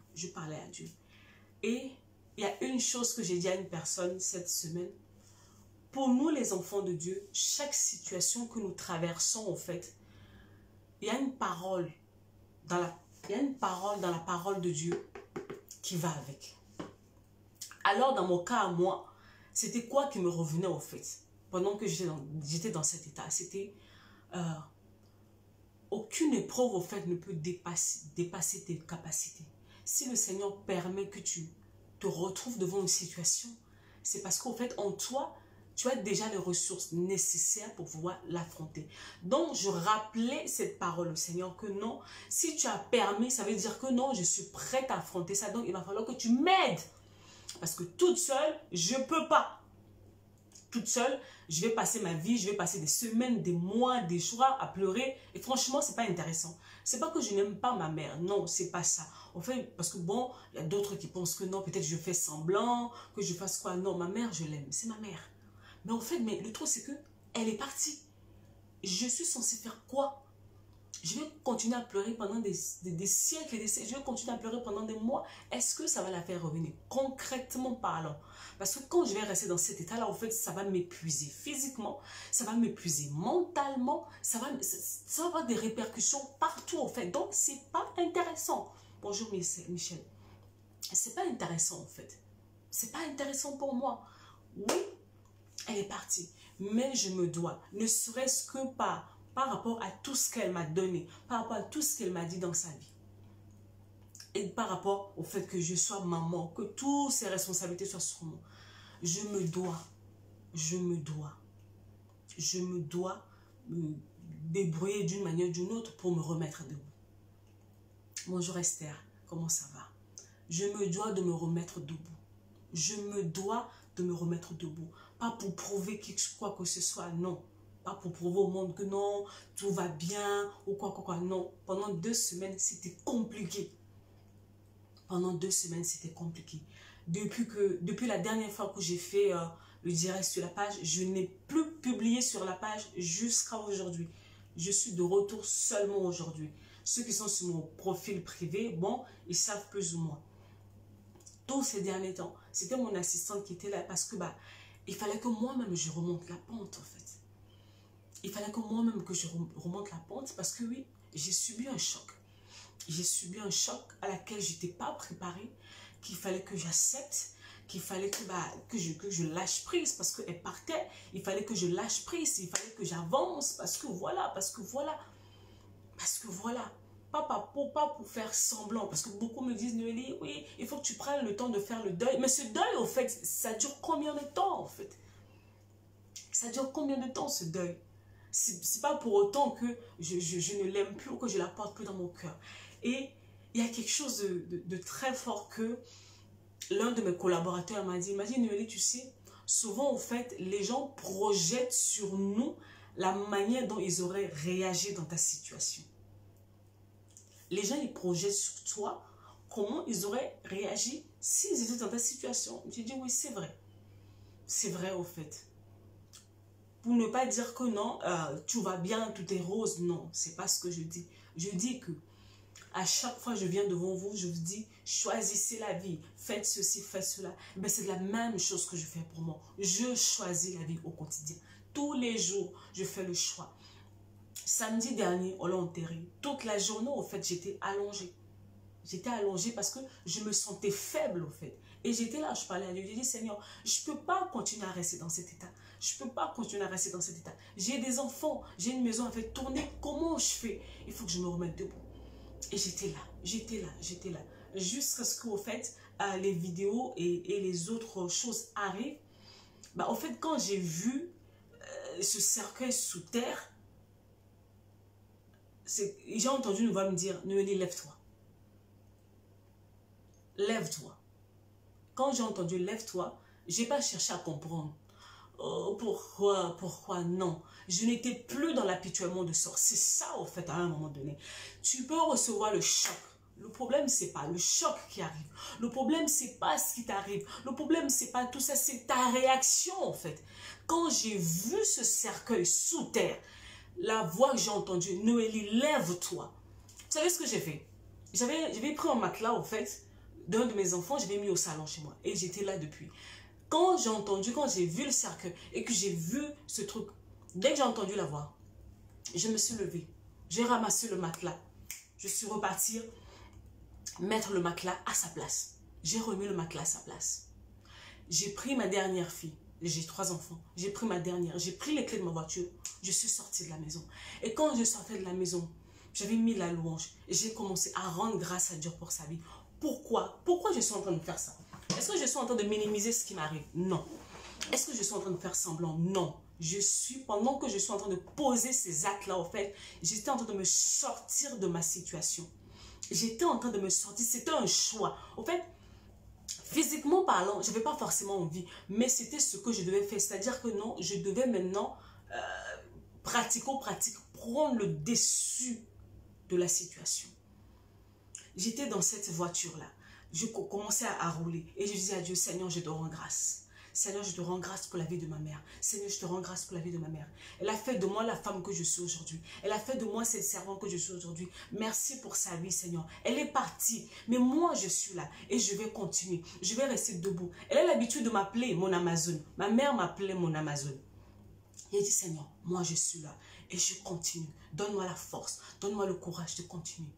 Et il y a une chose que j'ai dit à une personne cette semaine. Pour nous les enfants de Dieu, chaque situation que nous traversons en fait, il y a une parole dans la parole de Dieu qui va avec. Alors dans mon cas à moi, c'était quoi qui me revenait en fait pendant que j'étais dans cet état? C'était aucune épreuve en fait ne peut dépasser tes capacités. Si le Seigneur permet que tu te retrouves devant une situation, c'est parce qu'en fait en toi, tu as déjà les ressources nécessaires pour pouvoir l'affronter. Donc, je rappelais cette parole au Seigneur que non, si tu as permis, ça veut dire que non, je suis prête à affronter ça. Donc, il va falloir que tu m'aides. Parce que toute seule, je ne peux pas. Toute seule, je vais passer ma vie, je vais passer des semaines, des mois, des jours à pleurer. Et franchement, ce n'est pas intéressant. Ce n'est pas que je n'aime pas ma mère. Non, ce n'est pas ça. En fait, parce que bon, il y a d'autres qui pensent que non, peut-être je fais semblant, que je fasse quoi. Non, ma mère, je l'aime. C'est ma mère. Mais en fait, le truc, c'est qu'elle est partie. Je suis censée faire quoi? Je vais continuer à pleurer pendant des siècles et des siècles. Je vais continuer à pleurer pendant des mois. Est-ce que ça va la faire revenir? Concrètement parlant. Parce que quand je vais rester dans cet état-là, en fait, ça va m'épuiser physiquement. Ça va m'épuiser mentalement. Ça va avoir des répercussions partout, en fait. Donc, c'est pas intéressant. Bonjour, Michel. C'est pas intéressant, en fait. C'est pas intéressant pour moi. Oui. Elle est partie, mais je me dois, ne serait-ce que par rapport à tout ce qu'elle m'a donné, par rapport à tout ce qu'elle m'a dit dans sa vie. Et par rapport au fait que je sois maman, que toutes ces responsabilités soient sur moi. Je me dois me débrouiller d'une manière ou d'une autre pour me remettre debout. Bonjour Esther, comment ça va? Je me dois de me remettre debout. Je me dois de me remettre debout. Pas pour prouver quoi que ce soit, non. Pas pour prouver au monde que non, tout va bien ou quoi, non. Pendant 2 semaines, c'était compliqué. Pendant 2 semaines, c'était compliqué. Depuis la dernière fois que j'ai fait le direct sur la page, je n'ai plus publié sur la page jusqu'à aujourd'hui. Je suis de retour seulement aujourd'hui. Ceux qui sont sur mon profil privé, bon, ils savent plus ou moins. Tous ces derniers temps, c'était mon assistante qui était là parce que il fallait que moi-même je remonte la pente en fait. Il fallait que moi-même que je remonte la pente parce que oui, j'ai subi un choc. J'ai subi un choc à laquelle je n'étais pas préparée, qu'il fallait que j'accepte, qu'il fallait que je lâche prise parce qu'elle partait. Il fallait que je lâche prise, il fallait que j'avance parce que voilà. pas pour faire semblant. Parce que beaucoup me disent, Noélie, oui, il faut que tu prennes le temps de faire le deuil. Mais ce deuil, au fait, ça dure combien de temps, en fait? Ça dure combien de temps, ce deuil? C'est pas pour autant que je ne l'aime plus ou que je la porte plus dans mon cœur. Et il y a quelque chose de très fort que l'un de mes collaborateurs m'a dit, Noélie, tu sais, souvent, au fait, les gens projettent sur nous la manière dont ils auraient réagi dans ta situation. Les gens, ils projettent sur toi comment ils auraient réagi s'ils étaient dans ta situation. J'ai dit, oui, c'est vrai. C'est vrai, au fait. Pour ne pas dire que non, tout va bien, tout est rose. Non, c'est pas ce que je dis. Je dis que à chaque fois que je viens devant vous, je vous dis, choisissez la vie, faites ceci, faites cela. Ben, c'est la même chose que je fais pour moi. Je choisis la vie au quotidien. Tous les jours, je fais le choix. Samedi dernier, on l'a enterré. Toute la journée, au fait, j'étais allongée. J'étais allongée parce que je me sentais faible, au fait. Et j'étais là, je parlais à Dieu. J'ai dit, Seigneur, je ne peux pas continuer à rester dans cet état. Je ne peux pas continuer à rester dans cet état. J'ai des enfants, j'ai une maison à faire tourner. Comment je fais? Il faut que je me remette debout. Et j'étais là. Jusqu'à ce qu'au fait, les vidéos et les autres choses arrivent. Bah, au fait, quand j'ai vu ce cercueil sous terre, j'ai entendu une voix me dire, Noélie, lève-toi. Lève-toi. Quand j'ai entendu lève-toi, je n'ai pas cherché à comprendre. Oh, pourquoi non? Je n'étais plus dans l'apitoiement de sort. C'est ça, au fait, à un moment donné. Tu peux recevoir le choc. Le problème, c'est pas le choc qui arrive. Le problème, c'est pas ce qui t'arrive. Le problème, c'est pas tout ça, c'est ta réaction, en fait. Quand j'ai vu ce cercueil sous terre, la voix que j'ai entendue, Noélie, lève-toi. Vous savez ce que j'ai fait? J'avais pris un matelas, en fait, d'un de mes enfants, je l'ai mis au salon chez moi. Et j'étais là depuis. Quand j'ai vu le cercueil et que j'ai vu ce truc, dès que j'ai entendu la voix, je me suis levée. J'ai ramassé le matelas. Je suis repartie mettre le matelas à sa place. J'ai remis le matelas à sa place. J'ai pris ma dernière fille. J'ai 3 enfants. J'ai pris ma dernière. J'ai pris les clés de ma voiture. Je suis sortie de la maison. Et quand je sortais de la maison, j'avais mis la louange. Et j'ai commencé à rendre grâce à Dieu pour sa vie. Pourquoi? Pourquoi je suis en train de faire ça? Est-ce que je suis en train de minimiser ce qui m'arrive? Non. Est-ce que je suis en train de faire semblant? Non. Pendant que je suis en train de poser ces actes-là, en fait, j'étais en train de me sortir de ma situation. J'étais en train de me sortir. C'était un choix. En fait, physiquement parlant, je n'avais pas forcément envie, mais c'était ce que je devais faire. C'est-à-dire que non, je devais maintenant, pratico-pratique, prendre le dessus de la situation. J'étais dans cette voiture-là. Je commençais à rouler. Et je disais à Dieu, Seigneur, je te rends grâce. Seigneur, je te rends grâce pour la vie de ma mère. Seigneur, je te rends grâce pour la vie de ma mère. Elle a fait de moi la femme que je suis aujourd'hui. Elle a fait de moi cette servante que je suis aujourd'hui. Merci pour sa vie, Seigneur. Elle est partie, mais moi, je suis là et je vais continuer. Je vais rester debout. Elle a l'habitude de m'appeler mon Amazon. Ma mère m'appelait mon Amazon. Et elle dit, Seigneur, moi, je suis là et je continue. Donne-moi la force, donne-moi le courage de continuer.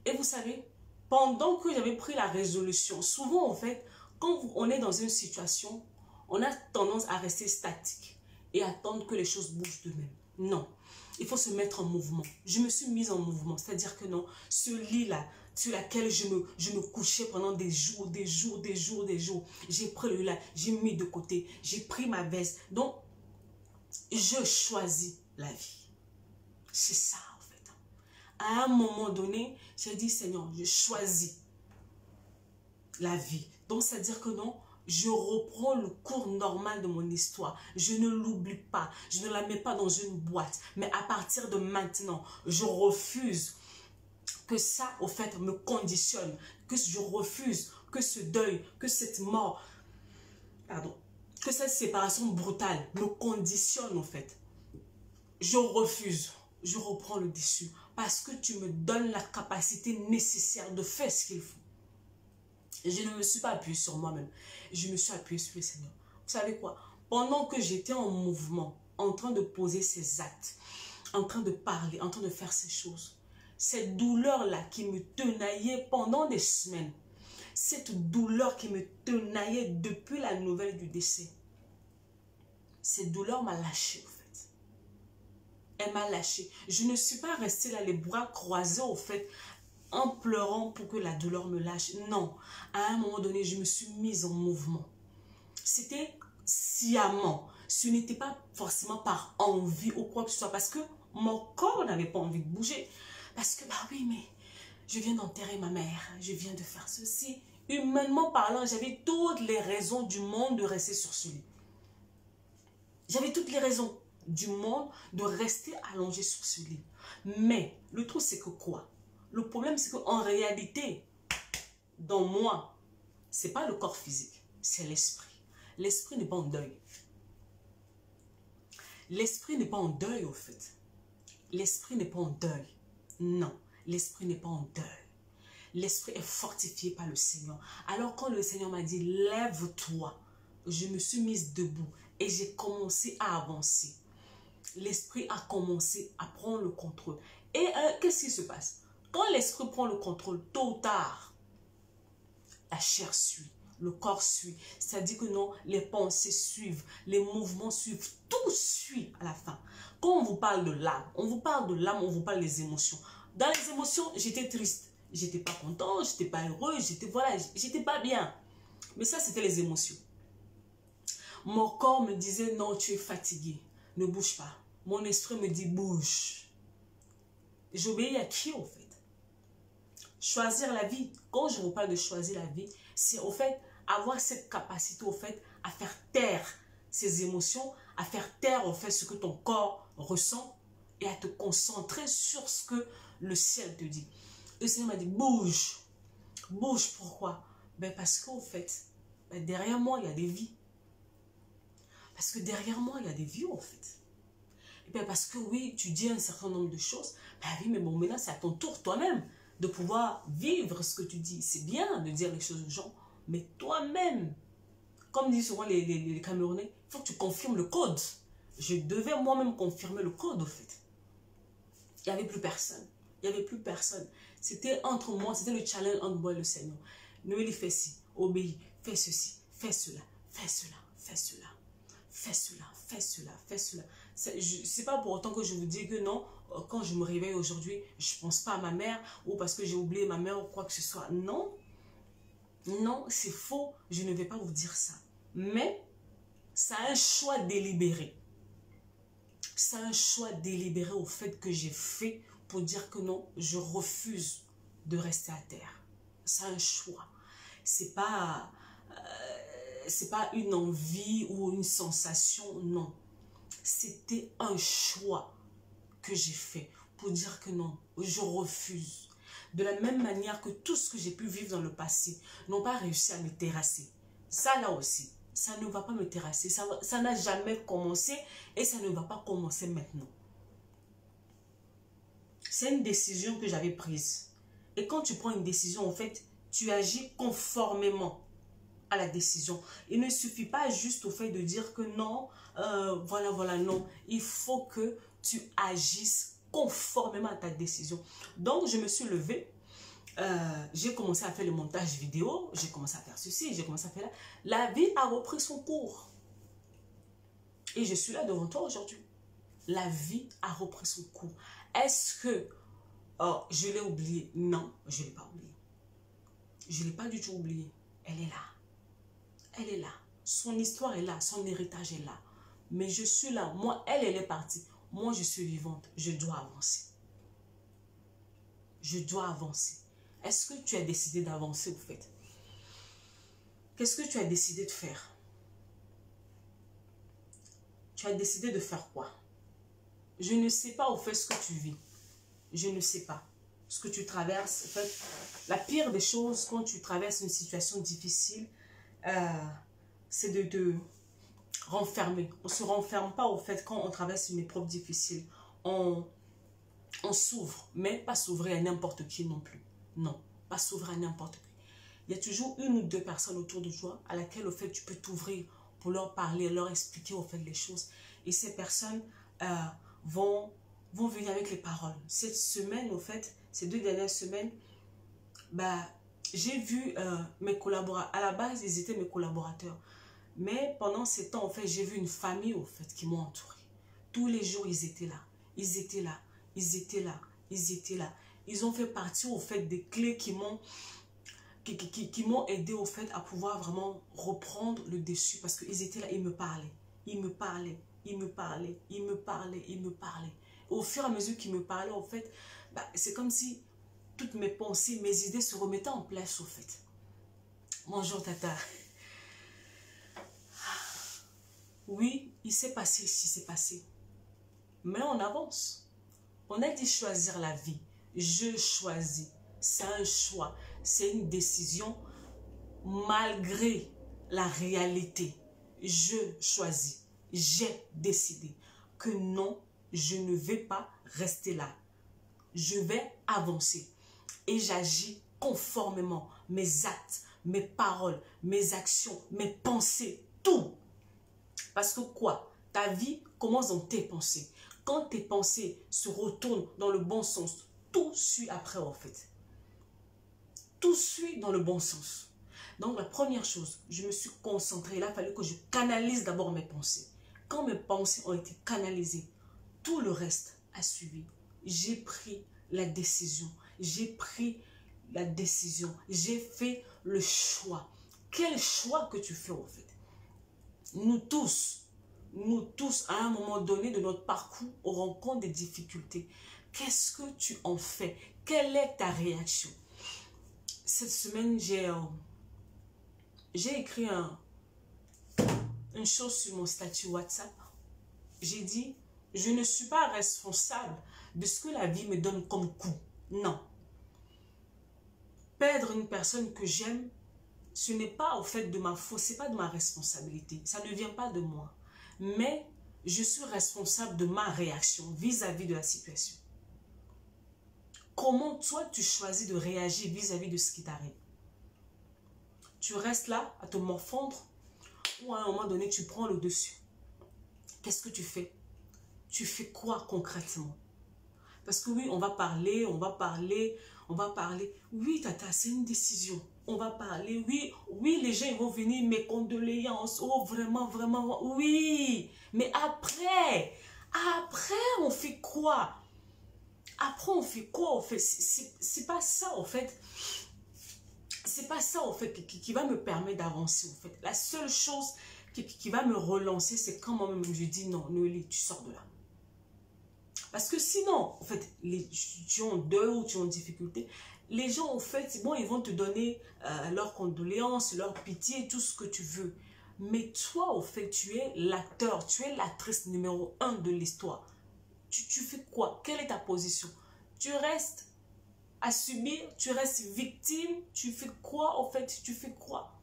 Et vous savez, pendant que j'avais pris la résolution, souvent, en fait, quand on est dans une situation, on a tendance à rester statique et attendre que les choses bougent d'eux-mêmes. Non, il faut se mettre en mouvement. Je me suis mise en mouvement, c'est-à-dire que non, ce lit-là, sur lequel je me couchais pendant des jours, j'ai pris le lit là, j'ai mis de côté, j'ai pris ma veste. Donc, je choisis la vie. C'est ça, en fait. À un moment donné, j'ai dit, Seigneur, je choisis la vie. Donc, c'est-à-dire que non, je reprends le cours normal de mon histoire. Je ne l'oublie pas. Je ne la mets pas dans une boîte. Mais à partir de maintenant, je refuse que ça, au fait, me conditionne. Que je refuse que ce deuil, que cette mort, pardon, que cette séparation brutale me conditionne, en fait. Je refuse. Je reprends le dessus. Parce que tu me donnes la capacité nécessaire de faire ce qu'il faut. Et je ne me suis pas appuyée sur moi-même. Je me suis appuyée sur le Seigneur. Vous savez quoi? Pendant que j'étais en mouvement, en train de poser ces actes, en train de parler, en train de faire ces choses, cette douleur-là qui me tenaillait pendant des semaines, cette douleur qui me tenaillait depuis la nouvelle du décès, cette douleur m'a lâché, en fait. Elle m'a lâché. Je ne suis pas restée là, les bras croisés, au fait, en pleurant pour que la douleur me lâche. Non, à un moment donné, je me suis mise en mouvement. C'était sciemment. Ce n'était pas forcément par envie ou quoi que ce soit, parce que mon corps n'avait pas envie de bouger. Parce que, bah oui, mais je viens d'enterrer ma mère, je viens de faire ceci. Humainement parlant, j'avais toutes les raisons du monde de rester sur ce lit. J'avais toutes les raisons du monde de rester allongé sur ce lit. Mais le truc, c'est que quoi? Le problème, c'est qu'en réalité, dans moi, ce n'est pas le corps physique, c'est l'esprit. L'esprit n'est pas en deuil. L'esprit n'est pas en deuil, au fait. L'esprit n'est pas en deuil. Non, l'esprit n'est pas en deuil. L'esprit est fortifié par le Seigneur. Alors quand le Seigneur m'a dit, lève-toi, je me suis mise debout et j'ai commencé à avancer. L'esprit a commencé à prendre le contrôle. Et qu'est-ce qui se passe? Quand l'esprit prend le contrôle, tôt ou tard, la chair suit, le corps suit. C'est-à-dire que non, les pensées suivent, les mouvements suivent, tout suit à la fin. Quand on vous parle de l'âme, on vous parle des émotions. Dans les émotions, j'étais triste, j'étais pas content, j'étais pas heureux, j'étais pas bien. Mais ça, c'était les émotions. Mon corps me disait, non, tu es fatigué, ne bouge pas. Mon esprit me dit, bouge. J'obéis à qui, au fait? Choisir la vie. Quand je vous parle de choisir la vie, c'est au fait avoir cette capacité au fait à faire taire ces émotions, à faire taire au fait ce que ton corps ressent et à te concentrer sur ce que le ciel te dit. Le Seigneur m'a dit bouge. Bouge, pourquoi? Ben parce qu'au fait, ben derrière moi il y a des vies. Parce que derrière moi il y a des vies au fait. Et bien parce que oui, tu dis un certain nombre de choses. Ben oui, mais bon, maintenant c'est à ton tour toi-même de pouvoir vivre ce que tu dis. C'est bien de dire les choses aux gens, mais toi-même, comme disent souvent les Camerounais, il faut que tu confirmes le code. Je devais moi-même confirmer le code, au fait. Il n'y avait plus personne. Il n'y avait plus personne. C'était entre moi, c'était le challenge entre moi et le Seigneur. Noélie, fais ci, obéis, fais ceci, fais cela, fais cela, fais cela, fais cela, fais cela, fais cela. C'est pas pour autant que je vous dis que non, quand je me réveille aujourd'hui, je ne pense pas à ma mère ou parce que j'ai oublié ma mère ou quoi que ce soit. Non, non, c'est faux. Je ne vais pas vous dire ça. Mais, c'est un choix délibéré. C'est un choix délibéré au fait que j'ai fait pour dire que non, je refuse de rester à terre. C'est un choix. C'est pas une envie ou une sensation, non. C'était un choix que j'ai fait pour dire que non, je refuse. De la même manière que tout ce que j'ai pu vivre dans le passé n'ont pas réussi à me terrasser. Ça là aussi, ça ne va pas me terrasser. Ça n'a jamais commencé et ça ne va pas commencer maintenant. C'est une décision que j'avais prise. Et quand tu prends une décision, en fait, tu agis conformément à la décision. Il ne suffit pas juste au fait de dire que non, voilà, non. Il faut que tu agisses conformément à ta décision. Donc, je me suis levée. J'ai commencé à faire le montage vidéo. J'ai commencé à faire ceci, j'ai commencé à faire là. La vie a repris son cours. Et je suis là devant toi aujourd'hui. La vie a repris son cours. Est-ce que je l'ai oublié? Non, je ne l'ai pas oublié. Je ne l'ai pas du tout oublié. Elle est là. Elle est là. Son histoire est là. Son héritage est là. Mais je suis là. Moi, elle est partie. Moi, je suis vivante. Je dois avancer. Je dois avancer. Est-ce que tu as décidé d'avancer, au fait? Qu'est-ce que tu as décidé de faire? Tu as décidé de faire quoi? Je ne sais pas, au fait, ce que tu vis. Je ne sais pas ce que tu traverses. En fait, la pire des choses, quand tu traverses une situation difficile, c'est de te renfermer. On ne se renferme pas, au fait, quand on traverse une épreuve difficile. On s'ouvre, mais pas s'ouvrir à n'importe qui non plus. Non, pas s'ouvrir à n'importe qui. Il y a toujours une ou deux personnes autour de toi à laquelle, au fait, tu peux t'ouvrir pour leur parler, leur expliquer, au fait, les choses. Et ces personnes vont venir avec les paroles. Cette semaine, au fait, ces 2 dernières semaines, j'ai vu mes collaborateurs. À la base, ils étaient mes collaborateurs. Mais pendant ces temps, en fait, j'ai vu une famille, au fait, qui m'ont entouré. Tous les jours, ils étaient là. Ils étaient là. Ils étaient là. Ils étaient là. ils ont fait partie au fait des clés qui m'ont aidé au fait à pouvoir vraiment reprendre le dessus, parce qu'ils étaient là, ils me parlaient, ils me parlaient, ils me parlaient, ils me parlaient, ils me parlaient. Au fur et à mesure qu'ils me parlaient, au fait, c'est comme si toutes mes pensées, mes idées se remettaient en place, au fait. Bonjour Tata. Oui, il s'est passé ce qui s'est passé. Mais on avance. On a dit choisir la vie. Je choisis. C'est un choix. C'est une décision malgré la réalité. Je choisis. J'ai décidé que non, je ne vais pas rester là. Je vais avancer. Et j'agis conformément. Mes actes, mes paroles, mes actions, mes pensées, tout. Parce que quoi? Ta vie commence dans tes pensées. Quand tes pensées se retournent dans le bon sens, tout suit après en fait. Tout suit dans le bon sens. Donc la première chose, je me suis concentrée. Il a fallu que je canalise d'abord mes pensées. Quand mes pensées ont été canalisées, tout le reste a suivi. J'ai pris la décision. J'ai pris la décision. J'ai fait le choix. Quel choix que tu fais en fait? Nous tous, à un moment donné de notre parcours, on rencontre des difficultés. Qu'est-ce que tu en fais? Quelle est ta réaction? Cette semaine, j'ai écrit une chose sur mon statut WhatsApp. J'ai dit, je ne suis pas responsable de ce que la vie me donne comme coup. Non. Perdre une personne que j'aime, ce n'est pas au fait de ma faute, ce n'est pas de ma responsabilité. Ça ne vient pas de moi. Mais je suis responsable de ma réaction vis-à-vis de la situation. Comment toi tu choisis de réagir vis-à-vis de ce qui t'arrive? Tu restes là à te morfondre ou à un moment donné tu prends le dessus? Qu'est-ce que tu fais? Tu fais quoi concrètement? Parce que oui, on va parler, on va parler, on va parler. Oui, Tata, c'est une décision. On va parler, oui, oui, les gens ils vont venir, mes condoléances. Oh, vraiment, vraiment, oui. Mais après, on fait quoi? Après, on fait quoi, en fait? C'est pas ça, en fait. C'est pas ça, en fait, qui va me permettre d'avancer, en fait. La seule chose qui va me relancer, c'est quand moi-même je dis non, Noélie, tu sors de là. Parce que sinon, en fait, tu es en deuil ou tu es en difficulté, les gens, en fait, bon, ils vont te donner leurs condoléances, leur pitié, tout ce que tu veux. Mais toi, en fait, tu es l'acteur, tu es l'actrice numéro 1 de l'histoire. Tu fais quoi? Quelle est ta position? Tu restes à subir, tu restes victime, tu fais quoi, en fait? Tu fais quoi?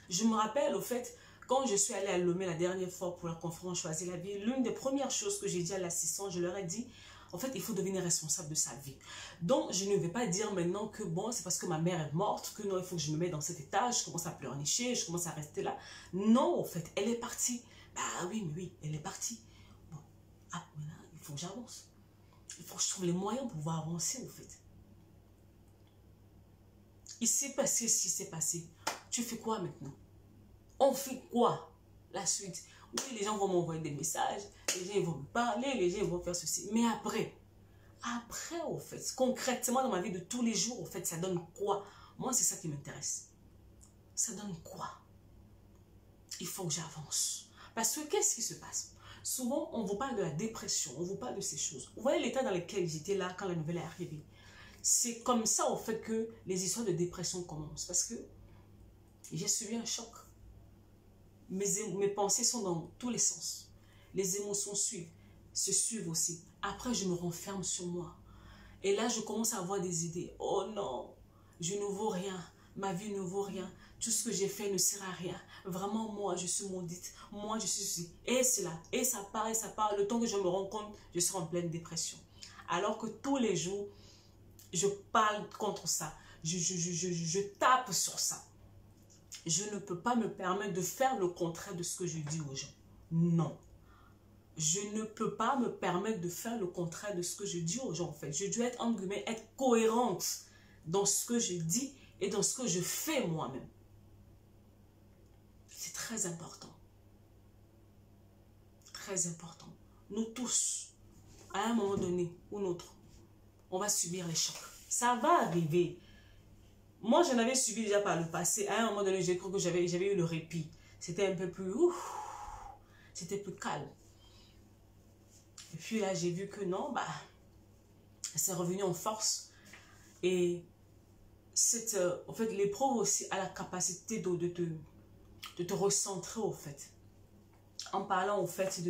Je me rappelle, au fait, quand je suis allée à Lomé la dernière fois pour la conférence Choisir la vie, l'une des premières choses que j'ai dit à l'assistant, je leur ai dit, en fait, il faut devenir responsable de sa vie. Donc, je ne vais pas dire maintenant que, bon, c'est parce que ma mère est morte, que non, il faut que je me mette dans cet état, je commence à pleurnicher, je commence à rester là. Non, en fait, elle est partie. Bah oui, mais oui, elle est partie. Bon, maintenant, il faut que j'avance. Il faut que je trouve les moyens pour pouvoir avancer, en fait. Il s'est passé ce qui s'est passé. Tu fais quoi maintenant? On fait quoi? La suite. Oui, les gens vont m'envoyer des messages, les gens vont me parler, les gens vont faire ceci. Mais après, au fait, concrètement dans ma vie de tous les jours, au fait, ça donne quoi? Moi, c'est ça qui m'intéresse. Ça donne quoi? Il faut que j'avance. Parce que qu'est-ce qui se passe? Souvent, on vous parle de la dépression, on vous parle de ces choses. Vous voyez l'état dans lequel j'étais là quand la nouvelle est arrivée. C'est comme ça, au fait, que les histoires de dépression commencent. Parce que j'ai subi un choc. Mes pensées sont dans tous les sens. Les émotions se suivent aussi. Après, je me renferme sur moi. Et là, je commence à avoir des idées. Oh non, je ne vaux rien. Ma vie ne vaut rien. Tout ce que j'ai fait ne sert à rien. Vraiment, moi, je suis maudite. Moi, je suis ceci. Et cela. Et ça part, et ça part. Le temps que je me rends compte, je suis en pleine dépression. Alors que tous les jours, je parle contre ça. Je tape sur ça. Je ne peux pas me permettre de faire le contraire de ce que je dis aux gens. Non. Je ne peux pas me permettre de faire le contraire de ce que je dis aux gens, en fait. Je dois être, entre guillemets, être cohérente dans ce que je dis et dans ce que je fais moi-même. C'est très important. Très important. Nous tous, à un moment donné ou l'autre, on va subir les chocs. Ça va arriver. Moi, j'en avais subi déjà par le passé. À un moment donné, j'ai cru que j'avais eu le répit. C'était un peu plus... C'était plus calme. Et puis là, j'ai vu que non, bah, c'est revenu en force. Et en fait, l'épreuve aussi a la capacité de te recentrer, au fait. En parlant, au fait,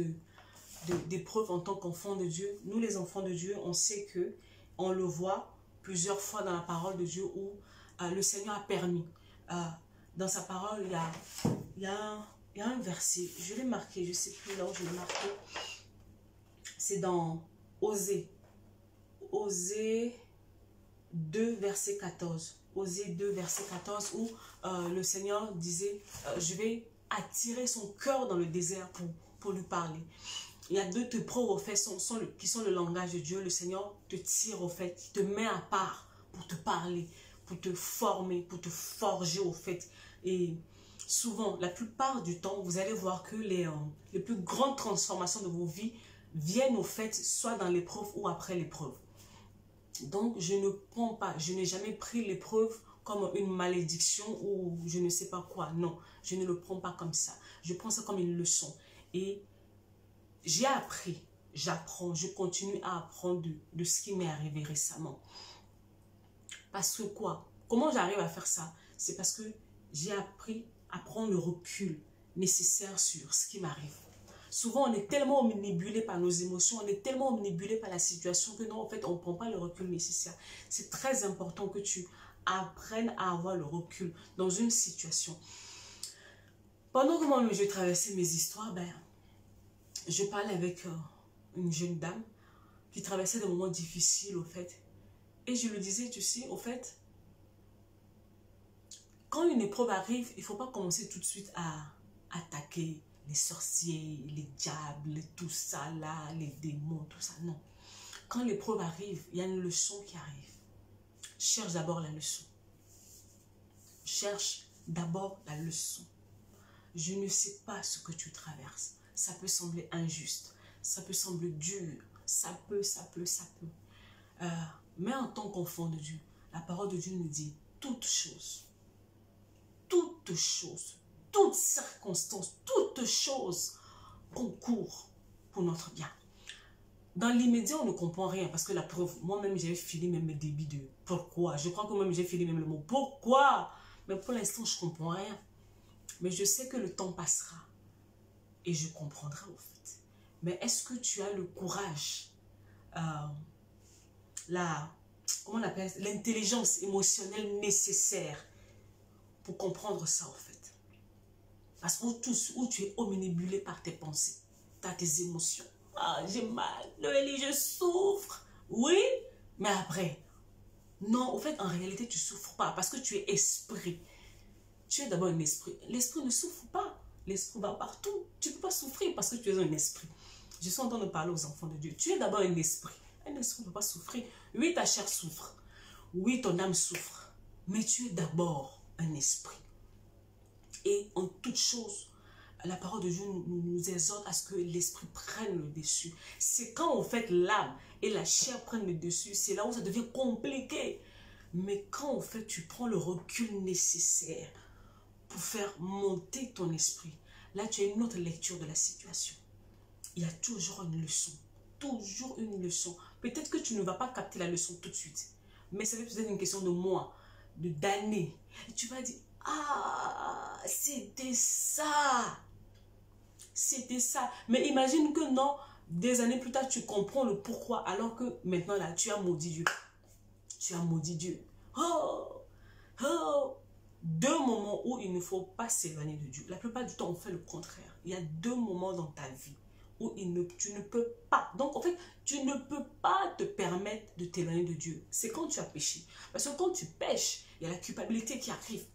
d'épreuves en tant qu'enfant de Dieu. Nous, les enfants de Dieu, on sait que, on le voit plusieurs fois dans la parole de Dieu où le Seigneur a permis. Dans sa parole, il y a un verset, je l'ai marqué, je ne sais plus là où je l'ai marqué. C'est dans Osée 2, verset 14. Osée 2, verset 14, où le Seigneur disait, je vais attirer son cœur dans le désert pour lui parler. Il y a deux épreuves, au fait, qui sont le langage de Dieu. Le Seigneur te tire, au fait, te met à part pour te parler, pour te former, pour te forger, au fait. Et souvent, la plupart du temps, vous allez voir que les plus grandes transformations de vos vies viennent, au fait, soit dans l'épreuve ou après l'épreuve. Donc, je n'ai jamais pris l'épreuve comme une malédiction ou je ne sais pas quoi. Non, je ne le prends pas comme ça. Je prends ça comme une leçon. Et j'ai appris, j'apprends, je continue à apprendre de ce qui m'est arrivé récemment. Parce que quoi? Comment j'arrive à faire ça? C'est parce que j'ai appris à prendre le recul nécessaire sur ce qui m'arrive. Souvent, on est tellement omnibulé par nos émotions, on est tellement omnibulé par la situation que non, en fait, on ne prend pas le recul nécessaire. C'est très important que tu apprennes à avoir le recul dans une situation. Pendant que moi, je traversais mes histoires, je parlais avec une jeune dame qui traversait des moments difficiles, au fait. Et je lui disais, tu sais, au fait, quand une épreuve arrive, il ne faut pas commencer tout de suite à attaquer les sorciers, les diables, tout ça là, les démons, tout ça. Non. Quand l'épreuve arrive, il y a une leçon qui arrive. Cherche d'abord la leçon. Cherche d'abord la leçon. Je ne sais pas ce que tu traverses. Ça peut sembler injuste. Ça peut sembler dur. Ça peut. Mais en tant qu'enfant de Dieu, la parole de Dieu nous dit toutes choses, toutes circonstances, toutes choses concourent pour notre bien. Dans l'immédiat, on ne comprend rien parce que la preuve, moi-même, j'ai fini même mes débits de pourquoi. Je crois que même j'ai fini même le mot pourquoi. Mais pour l'instant, je ne comprends rien. Mais je sais que le temps passera et je comprendrai au fait. Mais est-ce que tu as le courage, comment on appelle, l'intelligence émotionnelle nécessaire pour comprendre ça au fait? Parce que où tu es omnibulé par tes pensées, par tes émotions. Ah, j'ai mal, Noélie, je souffre. Oui, mais après, non, au fait, en réalité, tu ne souffres pas parce que tu es esprit. Tu es d'abord un esprit. L'esprit ne souffre pas. L'esprit va partout. Tu ne peux pas souffrir parce que tu es un esprit. Je suis en train de parler aux enfants de Dieu. Tu es d'abord un esprit. Un esprit ne peut pas souffrir. Oui, ta chair souffre. Oui, ton âme souffre. Mais tu es d'abord un esprit. Et en toute chose, la parole de Dieu nous exhorte à ce que l'esprit prenne le dessus. C'est quand en fait l'âme et la chair prennent le dessus, c'est là où ça devient compliqué. Mais quand en fait tu prends le recul nécessaire pour faire monter ton esprit, là tu as une autre lecture de la situation. Il y a toujours une leçon. Toujours une leçon. Peut-être que tu ne vas pas capter la leçon tout de suite. Mais ça va peut-être une question de mois, d'années. Et tu vas dire, ah, c'était ça. C'était ça. Mais imagine que non, des années plus tard, tu comprends le pourquoi. Alors que maintenant, là, tu as maudit Dieu. Tu as maudit Dieu. Deux moments où il ne faut pas s'éloigner de Dieu. La plupart du temps, on fait le contraire. Il y a deux moments dans ta vie où tu ne peux pas. Donc, en fait, tu ne peux pas te permettre de t'éloigner de Dieu. C'est quand tu as péché. Parce que quand tu pêches, il y a la culpabilité qui arrive.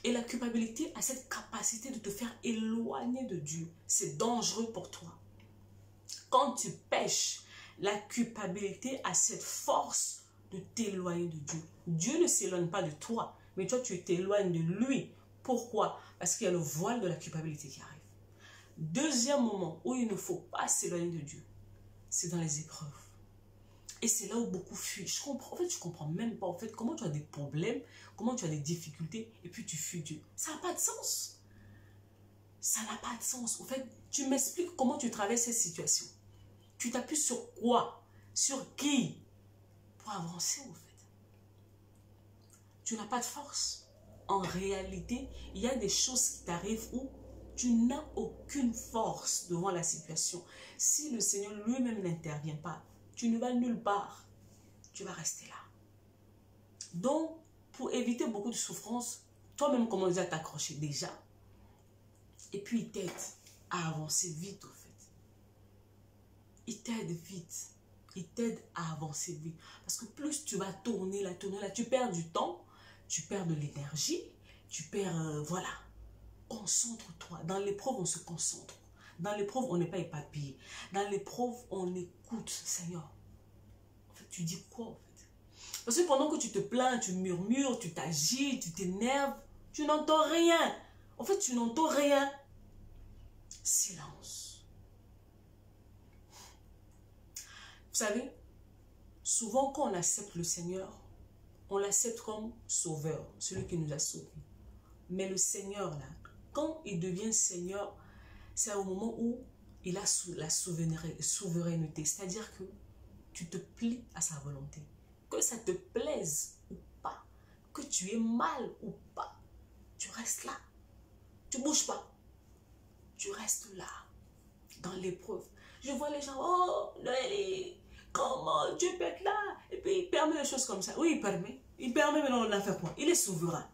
Et la culpabilité a cette capacité de te faire éloigner de Dieu. C'est dangereux pour toi. Quand tu pêches, la culpabilité a cette force de t'éloigner de Dieu. Dieu ne s'éloigne pas de toi, mais toi, tu t'éloignes de lui. Pourquoi? Parce qu'il y a le voile de la culpabilité qui arrive. Deuxième moment où il ne faut pas s'éloigner de Dieu, c'est dans les épreuves. Et c'est là où beaucoup fuient. Je comprends, en fait, je comprends même pas, en fait, comment tu as des problèmes, comment tu as des difficultés, et puis tu fuis Dieu. Ça n'a pas de sens. Ça n'a pas de sens. En fait, tu m'expliques comment tu traverses cette situation. Tu t'appuies sur quoi? Sur qui? Pour avancer, en fait. Tu n'as pas de force. En réalité, il y a des choses qui t'arrivent où tu n'as aucune force devant la situation. Si le Seigneur lui-même n'intervient pas, tu ne vas nulle part. Tu vas rester là. Donc, pour éviter beaucoup de souffrance, toi-même commence à t'accrocher déjà. Et puis, il t'aide à avancer vite, au fait. Il t'aide vite. Il t'aide à avancer vite. Parce que plus tu vas tourner là, tu perds du temps, tu perds de l'énergie, tu perds, voilà. Concentre-toi. Dans l'épreuve, on se concentre. Dans l'épreuve, on n'est pas éparpillé. Dans l'épreuve, on écoute, Seigneur. En fait, tu dis quoi, en fait? Parce que pendant que tu te plains, tu murmures, tu t'agites, tu t'énerves, tu n'entends rien. En fait, tu n'entends rien. Silence. Vous savez, souvent quand on accepte le Seigneur, on l'accepte comme sauveur, celui qui nous a sauvés. Mais le Seigneur, là, quand il devient Seigneur, c'est au moment où il a la souveraineté. C'est-à-dire que tu te plies à sa volonté. Que ça te plaise ou pas, que tu aies mal ou pas, tu restes là. Tu ne bouges pas. Tu restes là, dans l'épreuve. Je vois les gens, oh, Noël, comment Dieu peut être là? Et puis il permet des choses comme ça. Oui, il permet. Il permet, mais on a fait quoi? Il est souverain.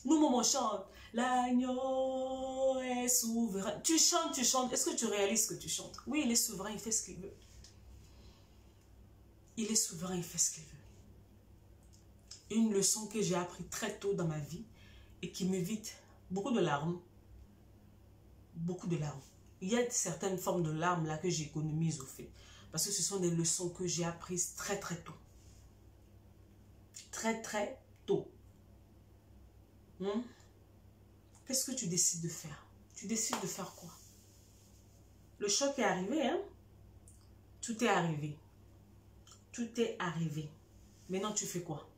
Nous, on chante. L'agneau est souverain. Tu chantes, tu chantes. Est-ce que tu réalises que tu chantes? Oui, il est souverain, il fait ce qu'il veut. Il est souverain, il fait ce qu'il veut. Une leçon que j'ai appris très tôt dans ma vie et qui m'évite beaucoup de larmes. Beaucoup de larmes. Il y a certaines formes de larmes là que j'économise au fait. Parce que ce sont des leçons que j'ai apprises très très tôt. Très très tôt. Qu'est-ce que tu décides de faire? Tu décides de faire quoi? Le choc est arrivé, hein? Tout est arrivé. Tout est arrivé. Maintenant, tu fais quoi?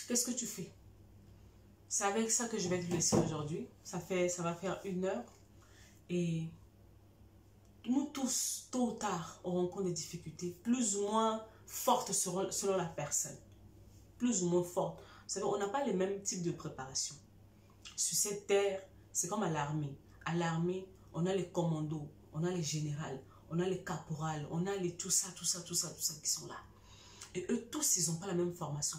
Qu'est-ce que tu fais? C'est avec ça que je vais te laisser aujourd'hui. Ça va faire 1 heure. Et nous tous, tôt ou tard, on rencontre des difficultés plus ou moins fortes selon la personne. Plus ou moins fortes. Vous savez, on n'a pas les mêmes types de préparation. Sur cette terre, c'est comme à l'armée. À l'armée, on a les commandos, on a les générales, on a les caporales, on a les tout ça qui sont là. Et eux tous, ils n'ont pas la même formation.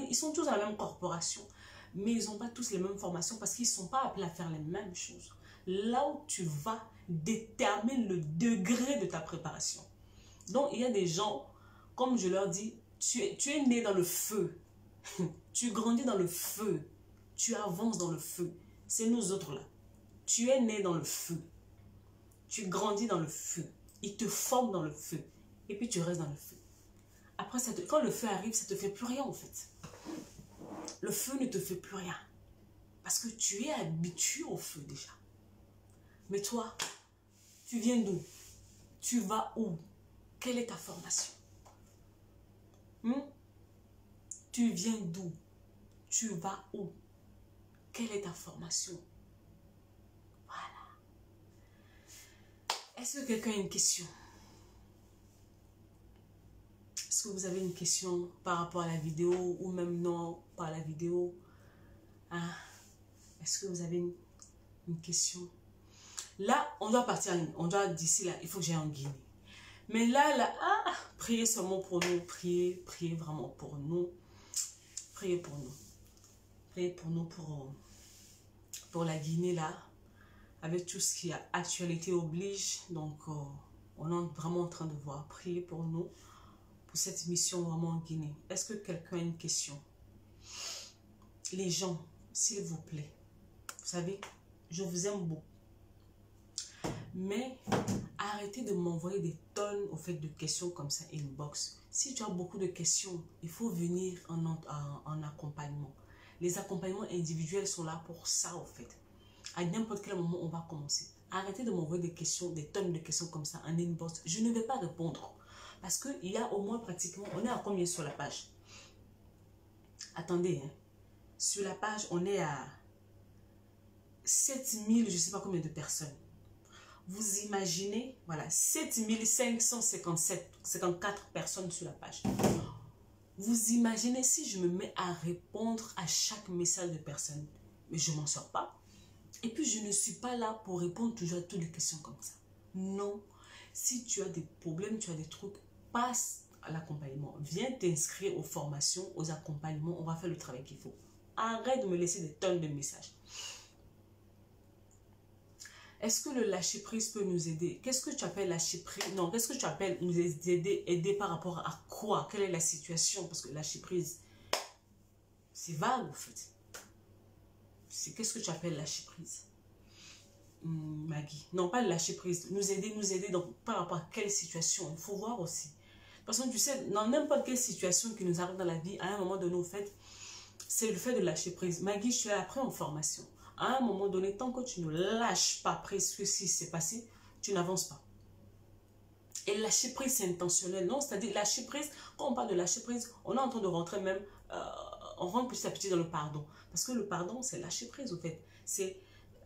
Ils sont tous dans la même corporation, mais ils n'ont pas tous les mêmes formations parce qu'ils ne sont pas appelés à faire les mêmes choses. Là où tu vas détermine le degré de ta préparation. Donc, il y a des gens, comme je leur dis, tu es né dans le feu. Tu grandis dans le feu. Tu avances dans le feu. C'est nous autres là. Tu es né dans le feu. Tu grandis dans le feu. Ils te forment dans le feu. Et puis tu restes dans le feu. Après, quand le feu arrive, ça ne te fait plus rien en fait. Le feu ne te fait plus rien. Parce que tu es habitué au feu déjà. Mais toi, tu viens d'où? Tu vas où? Quelle est ta formation? Tu viens d'où? Tu vas où? Quelle est ta formation? Voilà. Est-ce que quelqu'un a une question? Est-ce que vous avez une question par rapport à la vidéo ou même non par la vidéo? Hein? Est-ce que vous avez une question? Là, on doit partir, on doit d'ici là, il faut que j'aille en Guinée. Mais là, priez seulement pour nous, priez vraiment pour nous. Priez pour nous. Priez pour nous, pour la Guinée là, avec tout ce qui a actualité oblige. Donc, on est vraiment en train de voir. Priez pour nous, pour cette mission vraiment en Guinée. Est-ce que quelqu'un a une question? Les gens, s'il vous plaît, vous savez, je vous aime beaucoup. Mais arrêtez de m'envoyer des tonnes au fait de questions comme ça, inbox. Si tu as beaucoup de questions, il faut venir en accompagnement. Les accompagnements individuels sont là pour ça, au fait. À n'importe quel moment, on va commencer. arrêtez de m'envoyer des questions, des tonnes de questions comme ça en inbox. Je ne vais pas répondre. Parce qu'il y a au moins pratiquement, on est à combien sur la page? Attendez, hein. Sur la page, on est à 7000, je ne sais pas combien de personnes. Vous imaginez, voilà, 7554 personnes sur la page. Vous imaginez si je me mets à répondre à chaque message de personne, mais je ne m'en sors pas. Et puis, je ne suis pas là pour répondre toujours à toutes les questions comme ça. Non. Si tu as des problèmes, tu as des trucs, passe à l'accompagnement. Viens t'inscrire aux formations, aux accompagnements. On va faire le travail qu'il faut. Arrête de me laisser des tonnes de messages. Est-ce que le lâcher prise peut nous aider? Qu'est-ce que tu appelles lâcher prise? Non, qu'est-ce que tu appelles nous aider? Aider par rapport à quoi? Quelle est la situation? Parce que lâcher prise, c'est vague en fait. Qu'est-ce que tu appelles lâcher prise? Maggie. Non, pas le lâcher prise. Nous aider donc par rapport à quelle situation? Il faut voir aussi. Parce que tu sais, dans n'importe quelle situation qui nous arrive dans la vie, à un moment donné, au fait, c'est le fait de lâcher prise. Maggie, je suis après en formation. À un moment donné, tant que tu ne lâches pas prise ce qui s'est passé, tu n'avances pas. Et lâcher prise, c'est intentionnel. Non, c'est-à-dire lâcher prise, quand on parle de lâcher prise, on est en train de rentrer même, on rentre petit à petit dans le pardon. Parce que le pardon, c'est lâcher prise, au fait. C'est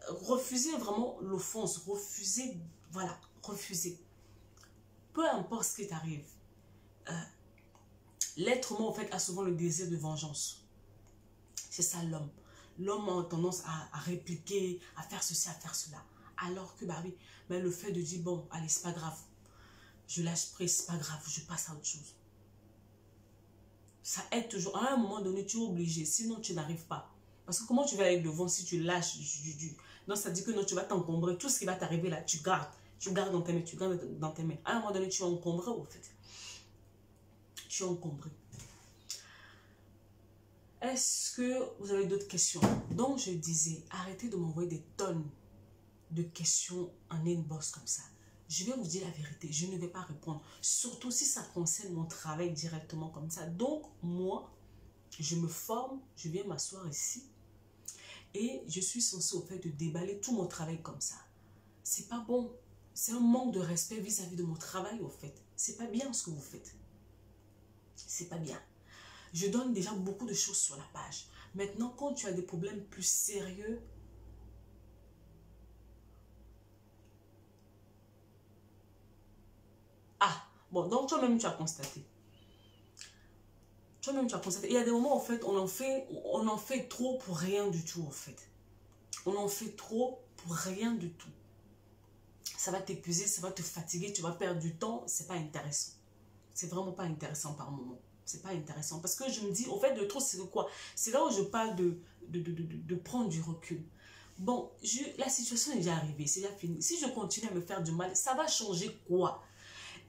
refuser vraiment l'offense, refuser, voilà, refuser. Peu importe ce qui t'arrive. L'être humain, en fait, a souvent le désir de vengeance. C'est ça l'homme. L'homme a tendance à répliquer, à faire ceci, à faire cela. Alors que, bah oui, mais le fait de dire, bon, allez, c'est pas grave. Je lâche prise, c'est pas grave, je passe à autre chose. Ça aide toujours. À un moment donné, tu es obligé, sinon tu n'arrives pas. Parce que comment tu vas aller devant si tu lâches non, ça dit que non, tu vas t'encombrer. Tout ce qui va t'arriver là, tu gardes. Tu gardes dans tes mains, tu gardes dans tes mains. À un moment donné, tu es encombré, au fait. Tu es encombré. Est-ce que vous avez d'autres questions? Donc, je disais, arrêtez de m'envoyer des tonnes de questions en inbox comme ça. Je vais vous dire la vérité, je ne vais pas répondre. Surtout si ça concerne mon travail directement comme ça. Donc, moi, je me forme, je viens m'asseoir ici. Et je suis censée au fait de déballer tout mon travail comme ça. C'est pas bon. C'est un manque de respect vis-à-vis de mon travail au fait. C'est pas bien ce que vous faites. C'est pas bien. Je donne déjà beaucoup de choses sur la page. Maintenant, quand tu as des problèmes plus sérieux, bon, donc toi-même tu as constaté. Toi-même tu as constaté. Il y a des moments, en fait, on en fait trop pour rien du tout, en fait. On en fait trop pour rien du tout. Ça va t'épuiser, ça va te fatiguer, tu vas perdre du temps. C'est pas intéressant. C'est vraiment pas intéressant par moment. C'est pas intéressant. Parce que je me dis, au fait, le truc, c'est quoi? C'est là où je parle de prendre du recul. Bon, la situation est déjà arrivée, c'est déjà fini. Si je continue à me faire du mal, ça va changer quoi?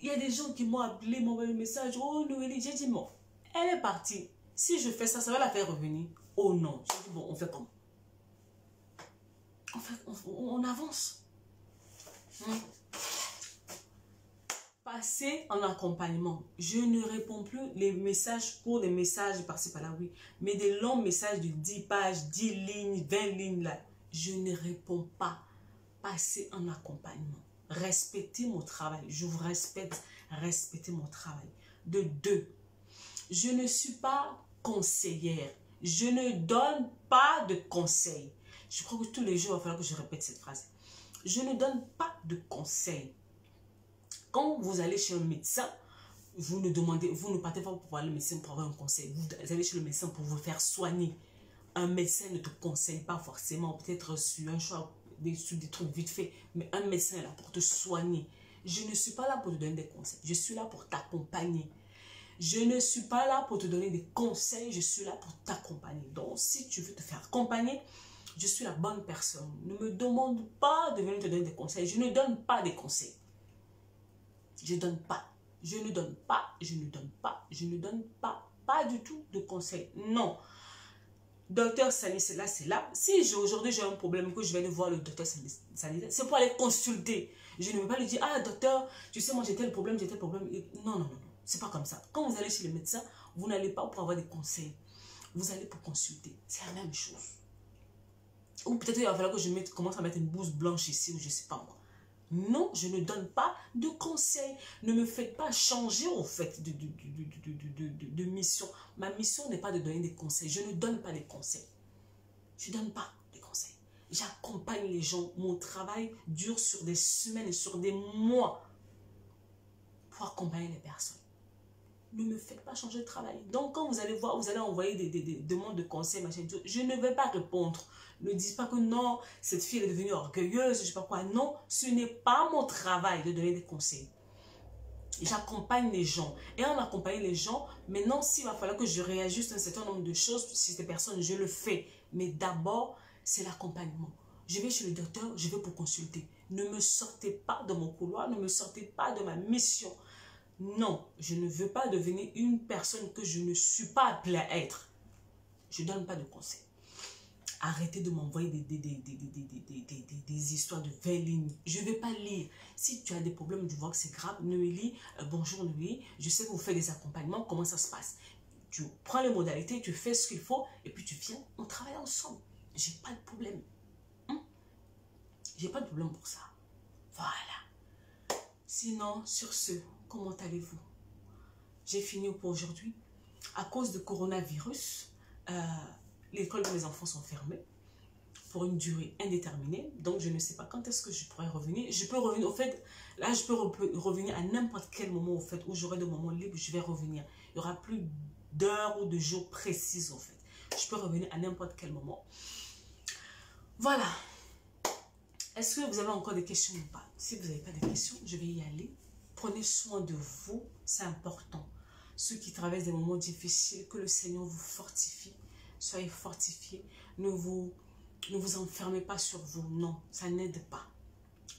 Il y a des gens qui m'ont appelé, m'ont envoyé un message. Oh, Noélie, j'ai dit, bon, elle est partie. Si je fais ça, ça va la faire revenir. Oh non. J'ai dit, bon, on fait comment? En fait, on avance. Passer en accompagnement. Je ne réponds plus les messages pour des messages par-ci par-là, oui. Mais des longs messages de 10 pages, 10 lignes, 20 lignes là. Je ne réponds pas. Passer en accompagnement. Respectez mon travail. Je vous respecte. Respectez mon travail. De deux, je ne suis pas conseillère. Je ne donne pas de conseils. Je crois que tous les jours, il va falloir que je répète cette phrase. Je ne donne pas de conseils. Quand vous allez chez un médecin, vous ne partez pas pour voir le médecin pour avoir un conseil. Vous allez chez le médecin pour vous faire soigner. Un médecin ne te conseille pas forcément, peut-être sur un choix, sur des trucs vite fait, mais un médecin est là pour te soigner. Je ne suis pas là pour te donner des conseils. Je suis là pour t'accompagner. Je ne suis pas là pour te donner des conseils. Je suis là pour t'accompagner. Donc, si tu veux te faire accompagner, je suis la bonne personne. Ne me demande pas de venir te donner des conseils. Je ne donne pas des conseils. Je ne donne pas. Je ne donne pas. Je ne donne pas. Je ne donne pas. Pas du tout de conseils. Non. Docteur Sani, c'est là, c'est là. Si aujourd'hui j'ai un problème, que je vais aller voir le docteur Sani, c'est pour aller consulter. Je ne vais pas lui dire, ah docteur, tu sais, moi j'ai tel problème, j'ai tel problème. Non, non, non, non. C'est pas comme ça. Quand vous allez chez le médecin, vous n'allez pas pour avoir des conseils. Vous allez pour consulter. C'est la même chose. Ou peut-être il va falloir que je commence à mettre une blouse blanche ici, ou je ne sais pas moi. Non, je ne donne pas de conseils. Ne me faites pas changer au fait de mission. Ma mission n'est pas de donner des conseils. Je ne donne pas des conseils. Je ne donne pas des conseils. J'accompagne les gens. Mon travail dure sur des semaines et sur des mois pour accompagner les personnes. Ne me faites pas changer de travail. Donc, quand vous allez voir, vous allez envoyer des demandes de conseils, machin, je ne vais pas répondre. Ne dites pas que non, cette fille est devenue orgueilleuse, je ne sais pas quoi. Non, ce n'est pas mon travail de donner des conseils. J'accompagne les gens. Et en accompagnant les gens, maintenant, s'il va falloir que je réajuste un certain nombre de choses, si ces personnes, je le fais. Mais d'abord, c'est l'accompagnement. Je vais chez le docteur, je vais pour consulter. Ne me sortez pas de mon couloir, ne me sortez pas de ma mission. Non, je ne veux pas devenir une personne que je ne suis pas appelée à être. Je ne donne pas de conseils. Arrêtez de m'envoyer des histoires de 20 lignes. Je ne vais pas lire. Si tu as des problèmes, tu vois que c'est grave, Noélie, bonjour Noélie, je sais que vous faites des accompagnements, comment ça se passe? Tu prends les modalités, tu fais ce qu'il faut, et puis tu viens, on travaille ensemble. J'ai pas de problème. J'ai pas de problème pour ça. Voilà. Sinon, sur ce, comment allez-vous? J'ai fini pour aujourd'hui. À cause de coronavirus, l'école de mes enfants sont fermées pour une durée indéterminée. Donc, je ne sais pas quand est-ce que je pourrai revenir. Je peux revenir, au fait, là, je peux revenir à n'importe quel moment, au fait, où j'aurai de moments libres, je vais revenir. Il n'y aura plus d'heures ou de jours précises, au fait. Je peux revenir à n'importe quel moment. Voilà. Est-ce que vous avez encore des questions ou pas? Si vous n'avez pas de questions, je vais y aller. Prenez soin de vous, c'est important. Ceux qui traversent des moments difficiles, que le Seigneur vous fortifie. Soyez fortifiés. Ne vous enfermez pas sur vous. Non, ça n'aide pas.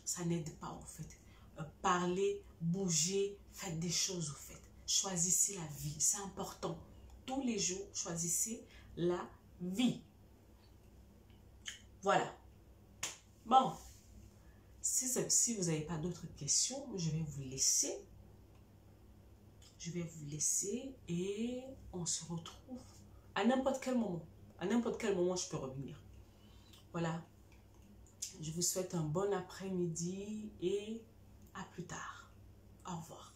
Ça n'aide pas en fait. Parlez, bougez, faites des choses en fait. Choisissez la vie, c'est important. Tous les jours, choisissez la vie. Voilà. Bon, si vous n'avez pas d'autres questions, je vais vous laisser. Je vais vous laisser et on se retrouve à n'importe quel moment. À n'importe quel moment, je peux revenir. Voilà. Je vous souhaite un bon après-midi et à plus tard. Au revoir.